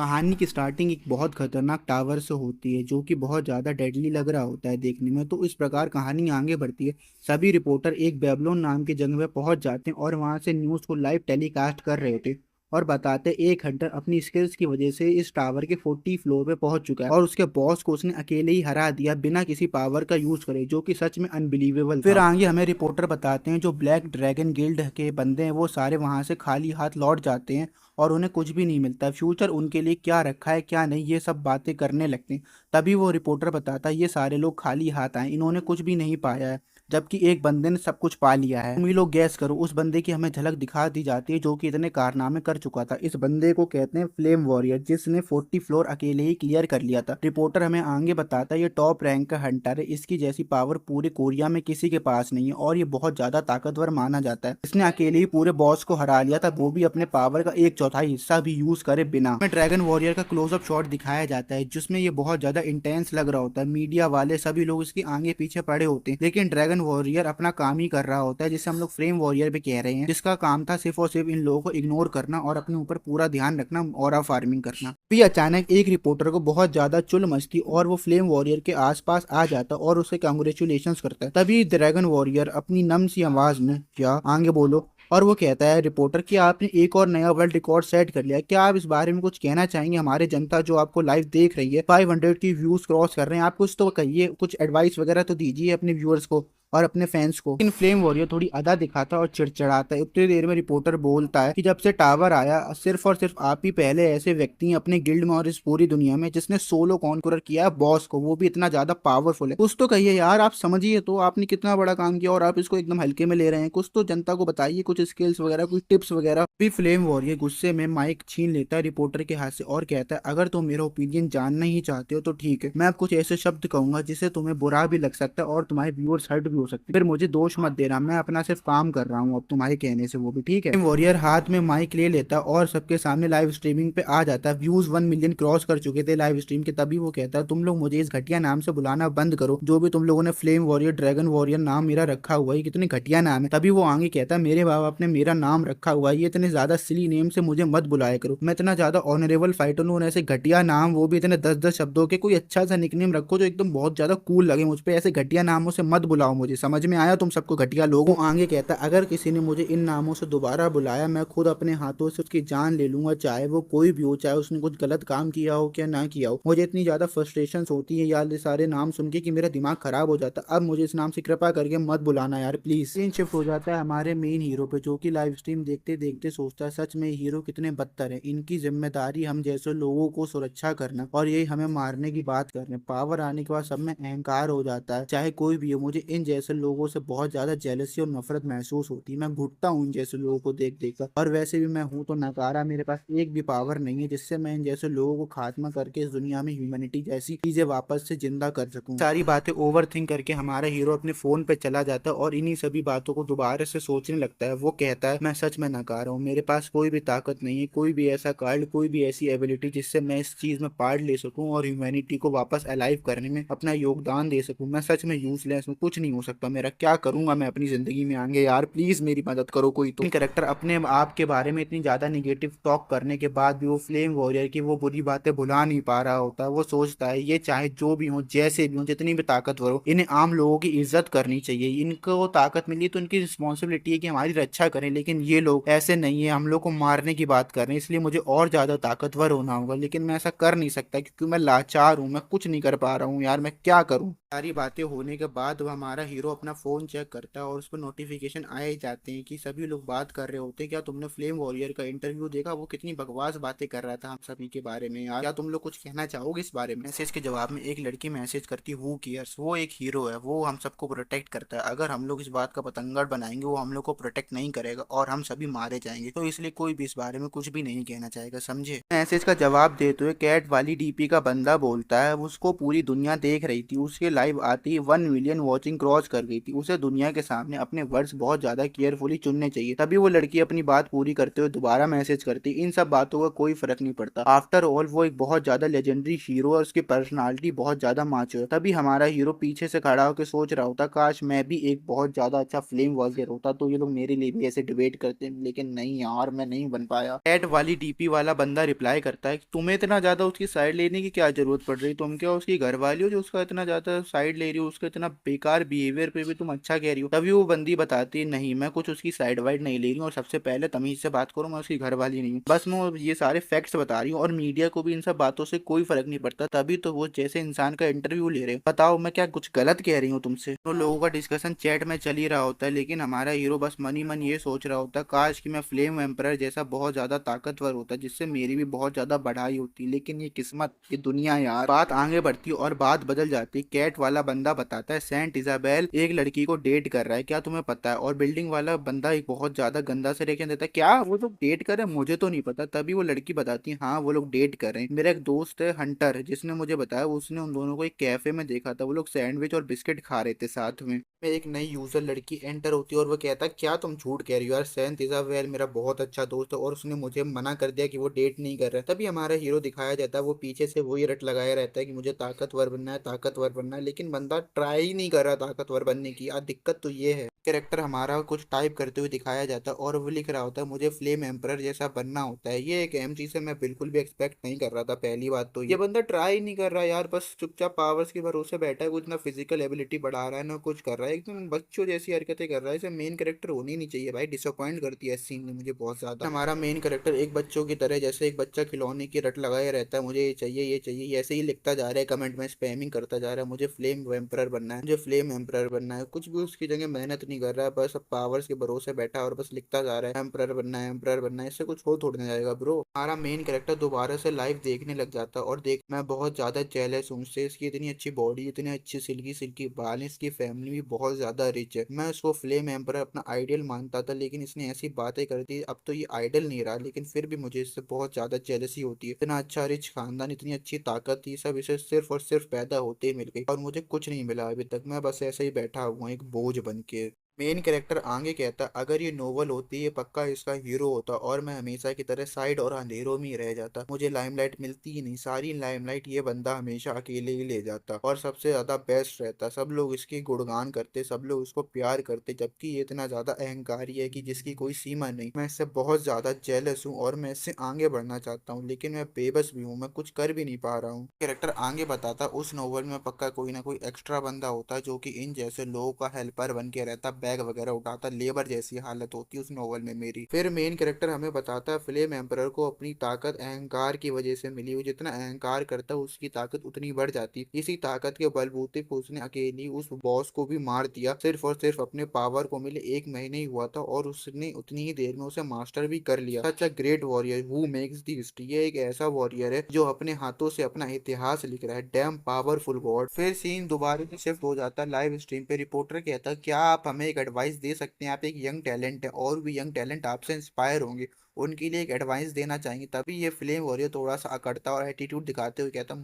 कहानी की स्टार्टिंग एक बहुत खतरनाक टावर से होती है जो कि बहुत ज़्यादा डेडली लग रहा होता है देखने में। तो इस प्रकार कहानी आगे बढ़ती है। सभी रिपोर्टर एक बेबलोन नाम की जगह पे पहुंच जाते हैं और वहां से न्यूज़ को लाइव टेलीकास्ट कर रहे होते हैं और बताते एक हंटर अपनी स्किल्स की वजह से इस टावर के 40 फ्लोर पे पहुंच चुका है और उसके बॉस को उसने अकेले ही हरा दिया बिना किसी पावर का यूज करे, जो कि सच में अनबिलीवेबल फिर आगे हमें रिपोर्टर बताते हैं जो ब्लैक ड्रैगन गिल्ड के बंदे हैं वो सारे वहां से खाली हाथ लौट जाते हैं और उन्हें कुछ भी नहीं मिलता। फ्यूचर उनके लिए क्या रखा है क्या नहीं ये सब बातें करने लगते हैं। तभी वो रिपोर्टर बताता है ये सारे लोग खाली हाथ आए, इन्होंने कुछ भी नहीं पाया है, जबकि एक बंदे ने सब कुछ पा लिया है। तुम ही लोग गैस करो। उस बंदे की हमें झलक दिखा दी जाती है जो कि इतने कारनामे कर चुका था। इस बंदे को कहते हैं फ्लेम वॉरियर, जिसने 40 फ्लोर अकेले ही क्लियर कर लिया था। रिपोर्टर हमें आगे बताता है ये टॉप रैंक का हंटर है, इसकी जैसी पावर पूरे कोरिया में किसी के पास नहीं है और ये बहुत ज्यादा ताकतवर माना जाता है। इसने अकेले ही पूरे बॉस को हरा लिया था, वो भी अपने पावर का 1/4 हिस्सा भी यूज करे बिना। हमें ड्रैगन वॉरियर का क्लोजअप शॉट दिखाया जाता है जिसमें ये बहुत ज्यादा इंटेंस लग रहा होता है। मीडिया वाले सभी लोग इसके आगे पीछे पड़े होते हैं, लेकिन ड्रैगन वॉरियर अपना काम ही कर रहा होता है, जिसे हम लोग फ्लेम वॉरियर भी कह रहे हैं, जिसका काम था सिर्फ और सिर्फ इन लोगों को इग्नोर करना और अपने ऊपर पूरा ध्यान रखना और फार्मिंग करना। फिर अचानक एक रिपोर्टर को बहुत ज्यादा चुल मचती और वो फ्लेम वॉरियर के आसपास आ जाता और उसे कांग्रेचुलेशन करता है। तभी ड्रैगन वॉरियर अपनी नम सी आवाज में क्या आगे बोलो, और वो कहता है रिपोर्टर कि आपने एक और नया वर्ल्ड रिकॉर्ड सेट कर लिया, क्या आप इस बारे में कुछ कहना चाहेंगे? हमारे जनता जो आपको लाइव देख रही है 500 की व्यूज क्रॉस कर रहे हैं, आप कुछ तो कहिए, कुछ एडवाइस वगैरह तो दीजिए अपने व्यूअर्स को और अपने फैंस को। इन फ्लेम वॉरियर थोड़ी अदा दिखाता और चिड़चिड़ाता है। उतनी देर में रिपोर्टर बोलता है कि जब से टावर आया सिर्फ और सिर्फ आप ही पहले ऐसे व्यक्ति हैं अपने गिल्ड में और इस पूरी दुनिया में जिसने सोलो कॉन्करर किया है बॉस को, वो भी इतना ज्यादा पावरफुल है। कुछ तो कहिए यार, आप समझिए तो आपने कितना बड़ा काम किया और आप इसको एकदम हल्के में ले रहे हैं। कुछ तो जनता को बताइए, कुछ स्किल्स वगैरह, कुछ टिप्स वगैरह। फिर फ्लेम वॉरियर गुस्से में माइक छीन लेता है रिपोर्टर के हाथ से और कहता है अगर तुम मेरा ओपिनियन जानना ही चाहते हो तो ठीक है, मैं अब कुछ ऐसे शब्द कहूंगा जिससे तुम्हें बुरा भी लग सकता है और तुम्हारे व्यूअर्स हर्ट भी हो सकते हैं। फिर मुझे दोष मत देना, मैं अपना सिर्फ काम कर रहा हूँ अब तुम्हारे कहने से, वो भी ठीक है। वॉरियर हाथ में माइक ले लेता और सबके सामने लाइव स्ट्रीमिंग पे आ जाता है। व्यूज 1 मिलियन क्रॉस कर चुके थे लाइव स्ट्रीम के। तभी वो कहता है तुम लोग मुझे इस घटिया नाम से बुलाना बंद करो, जो भी तुम लोगों ने फ्लेम वॉरियर ड्रैगन वॉरियर नाम मेरा रखा हुआ है, कितने घटिया नाम है। तभी वो आगे कहता है मेरे बाप ने मेरा नाम रखा हुआ है, ये इतने ज्यादा सिली नेम से मुझे मत बुलाया करो, मैं इतना ज्यादा ऑनरेबल फाइटर हूँ। ऐसे घटिया नाम, वो भी इतने 10-10 शब्दों के, कोई अच्छा सा निकनेम रखो जो एकदम बहुत ज्यादा कूल लगे मुझ पे। ऐसे घटिया नामों से मत बुलाओ मुझे, समझ में आया तुम सबको घटिया लोगों। आगे कहता है अगर किसी ने मुझे इन नामों से दोबारा बुलाया मैं खुद अपने हाथों से उसकी जान ले लूंगा, चाहे वो कोई भी हो, चाहे उसने कुछ गलत काम किया हो क्या ना किया हो। मुझे इतनी ज्यादा फ्रस्ट्रेशन होती है यार ये सारे नाम सुन के कि मेरा दिमाग खराब हो जाता है। अब मुझे इस नाम से कृपा करके मत बुलाना यार प्लीज। सीन शिफ्ट हो जाता है हमारे मेन हीरो पे, जो कि लाइव स्ट्रीम देखते देखते सोचता है सच में हीरो कितने बदतर है, इनकी जिम्मेदारी हम जैसे लोगों को सुरक्षा करना और ये हमें मारने की बात कर रहे हैं। पावर आने के बाद सब में अहंकार हो जाता है, चाहे कोई भी हो। मुझे इन जैसे लोगों से बहुत ज्यादा जेलसी और नफरत महसूस होती है, मैं घुटता हूँ इन जैसे लोगों को देख देख कर। और वैसे भी मैं हूँ तो नकारा, मेरे पास एक भी पावर नहीं है जिससे मैं इन जैसे लोगों को खात्मा करके इस दुनिया में ह्यूमैनिटी जैसी चीजें वापस से जिंदा कर सकूं। सारी बातें ओवर थिंक करके हमारा हीरो अपने फोन पे चला जाता है और इन्हीं सभी बातों को दोबारा से सोचने लगता है। वो कहता है मैं सच में नकारा हूँ, मेरे पास कोई भी ताकत नहीं है, कोई भी ऐसा कार्ड, कोई भी ऐसी एबिलिटी जिससे मैं इस चीज में पार्ट ले सकूं और ह्यूमैनिटी को वापस अलाइव करने में अपना योगदान दे सकूं। मैं सच में यूजलेस हूँ, कुछ नहीं हो सकता मेरा, क्या करूंगा मैं अपनी जिंदगी में आगे यार, प्लीज मेरी मदद करो कोई तो। कैरेक्टर अपने आप के बारे में इतनी ज्यादा निगेटिव टॉक करने के बाद भी वो फ्लेम वॉरियर की वो बुरी बातें भुला नहीं पा रहा होता है। वो सोचता है ये चाहे जो भी हो, जैसे भी हो, जितनी भी ताकतवर हो, इन्हें आम लोगों की इज्जत करनी चाहिए। इनको ताकत मिली तो इनकी रिस्पॉन्सिबिलिटी है कि हमारी रक्षा करें, लेकिन ये लोग ऐसे नहीं है, हम लोग को मारने की बात कर रहे हैं, इसलिए मुझे और ज्यादा ताकतवर होना होगा। लेकिन मैं ऐसा कर नहीं सकता क्योंकि मैं लाचार हूँ, मैं कुछ नहीं कर पा रहा हूँ यार, मैं क्या करूँ। सारी बातें होने के बाद हमारा हीरो अपना फोन चेक करता है और उस पर नोटिफिकेशन आए जाते हैं कि सभी लोग बात कर रहे होते हैं क्या तुमने फ्लेम वॉरियर का इंटरव्यू देखा, वो कितनी बकवास बातें कर रहा था हम सभी के बारे में यार, क्या तुम लोग कुछ कहना चाहोगे इस बारे में। मैसेज के जवाब में एक लड़की मैसेज करती हु केयर्स, वो एक हीरो है, वो हम सबको प्रोटेक्ट करता है। अगर हम लोग इस बात का पतंगड़ बनाएंगे वो हम लोग को प्रोटेक्ट नहीं करेगा और हम सभी मारे जाएंगे, तो इसलिए कोई भी इस बारे में कुछ भी नहीं कहना चाहेगा, समझे। मैसेज का जवाब देते हुए कैट वाली डीपी का बंदा बोलता है उसको पूरी दुनिया देख रही थी, उसके लाइव आती ही 1 मिलियन वॉचिंग क्रॉस कर गई थी। उसे दुनिया के सामने अपने वर्ड्स बहुत ज्यादा केयरफुली चुनने चाहिए, तभी वो लड़की अपनी बात पूरी करते हुए दोबारा मैसेज करती। इन सब बातों का कोई फर्क नहीं पड़ता। आफ्टर ऑल वो एक बहुत ज्यादा लेजेंडरी हीरो और उसकी पर्सनालिटी बहुत ज्यादा मैच्योर। तभी हमारा हीरो पीछे से खड़ा होकर सोच रहा होता, काश मैं भी एक बहुत ज्यादा अच्छा फ्लेम वॉरियर होता तो ये लोग मेरे लिए भी ऐसे डिबेट करते हैं, लेकिन नहीं यार, मैं नहीं बन पाया। चैट वाली डीपी वाला बंदा रिप्लाई करता है कि तुम्हें इतना ज्यादा उसकी साइड लेने की क्या जरूरत पड़ रही, तुम क्या उसकी घर वाली हो जो उसका इतना ज्यादा साइड ले रही हो, उसका इतना बेकार बिहेवियर पे भी तुम अच्छा कह रही हो। तभी वो बंदी बताती है, नहीं मैं कुछ उसकी साइड वाइड नहीं ले रही हूँ, और सबसे पहले तमीज से बात करो, मैं उसकी घर वाली नहीं हूँ, बस मैं ये सारे फैक्ट्स बता रही हूँ, और मीडिया को भी इन सब बातों से कोई फर्क नहीं पड़ता। तभी तो वो जैसे इंसान का इंटरव्यू ले रहे हैं। बताओ मैं क्या कुछ गलत कह रही हूँ तुमसे? तो लोगों का डिस्कशन चैट में चल ही रहा होता है, लेकिन हमारा हीरो बस मन ही मन ये सोच रहा होता है, काश कि मैं फ्लेम एम्परर जैसा बहुत ज्यादा ताकतवर होता जिससे मेरी भी बहुत ज्यादा बढ़ाई होती। लेकिन ये किस्मत, ये दुनिया यार। बात आगे बढ़ती और बात बदल जाती। कैट वाला बंदा बताता है सेंट इजाबेल एक लड़की को डेट कर रहा है, क्या तुम्हें पता है? और बिल्डिंग वाला बंदा एक बहुत ज्यादा गंदा से रिएक्शन देता है, क्या वो लोग डेट कर रहे हैं? मुझे तो नहीं पता। तभी वो लड़की बताती है, हाँ वो लोग डेट कर रहे हैं। मेरा एक दोस्त है हंटर, जिसने मुझे बताया उसने उन दोनों को एक कैफे में देखा था, वो लोग सैंडविच और बिस्किट खा रहे थे साथ में एक नई यूजर लड़की एंटर होती है और वो कहता है, क्या तुम झूठ कह रही हो यार, सेंट इजाबेल मेरा बहुत अच्छा दोस्त है और उसने मुझे मना कर दिया कि वो डेट नहीं कर रहा है। तभी हमारा हीरो दिखाया जाता है, वो पीछे से वही रट लगाया रहता है कि मुझे ताकतवर बनना है, ताकतवर बनना है, लेकिन बंदा ट्राई ही नहीं कर रहा ताकतवर बनने की। यार दिक्कत तो ये है। कैरेक्टर हमारा कुछ टाइप करते हुए दिखाया जाता है और वो लिख रहा होता है, मुझे फ्लेम एम्परर जैसा बनना होता है। ये एक एमजी से मैं बिल्कुल भी एक्सपेक्ट नहीं कर रहा था। पहली बात तो ये बंदा ट्राई नहीं कर रहा यार, बस चुपचाप पावर्स के भरोसे बैठा है, कुछ ना फिजिकल एबिलिटी बढ़ा रहा है ना कुछ कर रहा है, एकदम बच्चों जैसी हरकतें कर रहा है। इसे मेन कैरेक्टर होनी नहीं चाहिए भाई, डिसअपॉइंट करती है इस सीन ने मुझे बहुत ज्यादा। हमारा मेन कैरेक्टर एक बच्चों की तरह, जैसे एक बच्चा खिलौने की रट लगाए रहता है, मुझे ये चाहिए ये चाहिए, ऐसे ही लिखता जा रहा है, कमेंट में स्पैमिंग करता जा रहा है, मुझे फ्लेम एम्परर बनना है, मुझे फ्लेम एम्परर बनना है। कुछ भी उसकी जगह मेहनत नहीं कर रहा है, बस पावर्स के भरोसे बैठा है और बस लिखता जा रहा है एम्परर बनना है, एम्परर बनना है। इससे कुछ हो थोड़ी ना जाएगा ब्रो। हमारा मेन कैरेक्टर दोबारा से लाइव देखने लग जाता है और देख मैं बहुत ज्यादा जेलस हूँ उससे, इसकी इतनी अच्छी बॉडी, इतनी अच्छी सिल्की सिल्की बाल, इसकी फैमिली भी बहुत ज्यादा रिच है। मैं उसको फ्लेम एम्परर अपना आइडियल मानता था, लेकिन इसने ऐसी बातें कर दी, अब तो ये आइडल नहीं रहा, लेकिन फिर भी मुझे इससे बहुत ज्यादा जेलसी होती है। इतना अच्छा रिच खानदान, इतनी अच्छी ताकत थी, सब इसे सिर्फ और सिर्फ पैदा होते ही मिल गई और मुझे कुछ नहीं मिला अभी तक। मैं बस ऐसे ही बैठा हुआ हूँ एक बोझ बन के। मेन कैरेक्टर आगे कहता, अगर ये नोवेल होती ये पक्का इसका हीरो होता और मैं हमेशा की तरह साइड और अंधेरों में ही रह जाता, मुझे लाइमलाइट मिलती ही नहीं, सारी लाइमलाइट ये बंदा हमेशा अकेले ही ले जाता और सबसे ज्यादा बेस्ट रहता। सब लोग इसकी गुणगान करते, सब लोग इसको प्यार करते, जबकि ये इतना ज्यादा अहंकारी है कि जिसकी कोई सीमा नहीं। मैं इससे बहुत ज्यादा जेलस हूँ और मैं इससे आगे बढ़ना चाहता हूँ, लेकिन मैं बेबस भी हूँ, मैं कुछ कर भी नहीं पा रहा हूँ। कैरेक्टर आगे बताता, उस नोवेल में पक्का कोई ना कोई एक्स्ट्रा बंदा होता जो कि इन जैसे लोगों का हेल्पर बन के रहता, बैग वगैरह उठाता, लेबर जैसी हालत होती उस नोवेल में मेरी। फिर मेन कैरेक्टर हमें बताता है, फ्लेम एम्परर को अपनी ताकत अहंकार की वजह से मिली, वो जितना अहंकार करता उसकी ताकत उतनी बढ़ जाती। इसी ताकत के बलबूते पे उसने अकेली उस बॉस को भी मार दिया, सिर्फ और सिर्फ अपने पावर को मिले 1 महीने ही हुआ था और उसने उतनी ही देर में उसे मास्टर भी कर लिया। Such a great warrior who makes the history. ये एक ऐसा वॉरियर है जो अपने हाथों से अपना इतिहास लिख रहा है। Dam powerful God. फिर सीन दोबारा से शिफ्ट हो जाता है लाइव स्ट्रीम पे। रिपोर्टर कहता, क्या आप हमें एक एडवाइस दे सकते हैं? आप एक यंग टैलेंट है और भी यंग टैलेंट आपसे इंस्पायर होंगे, उनके लिए एक एडवाइस देना चाहेंगे। तभी ये फ्लेम वॉरियर थोड़ा सा अकड़ता और एटीट्यूड दिखाते हुए कहता,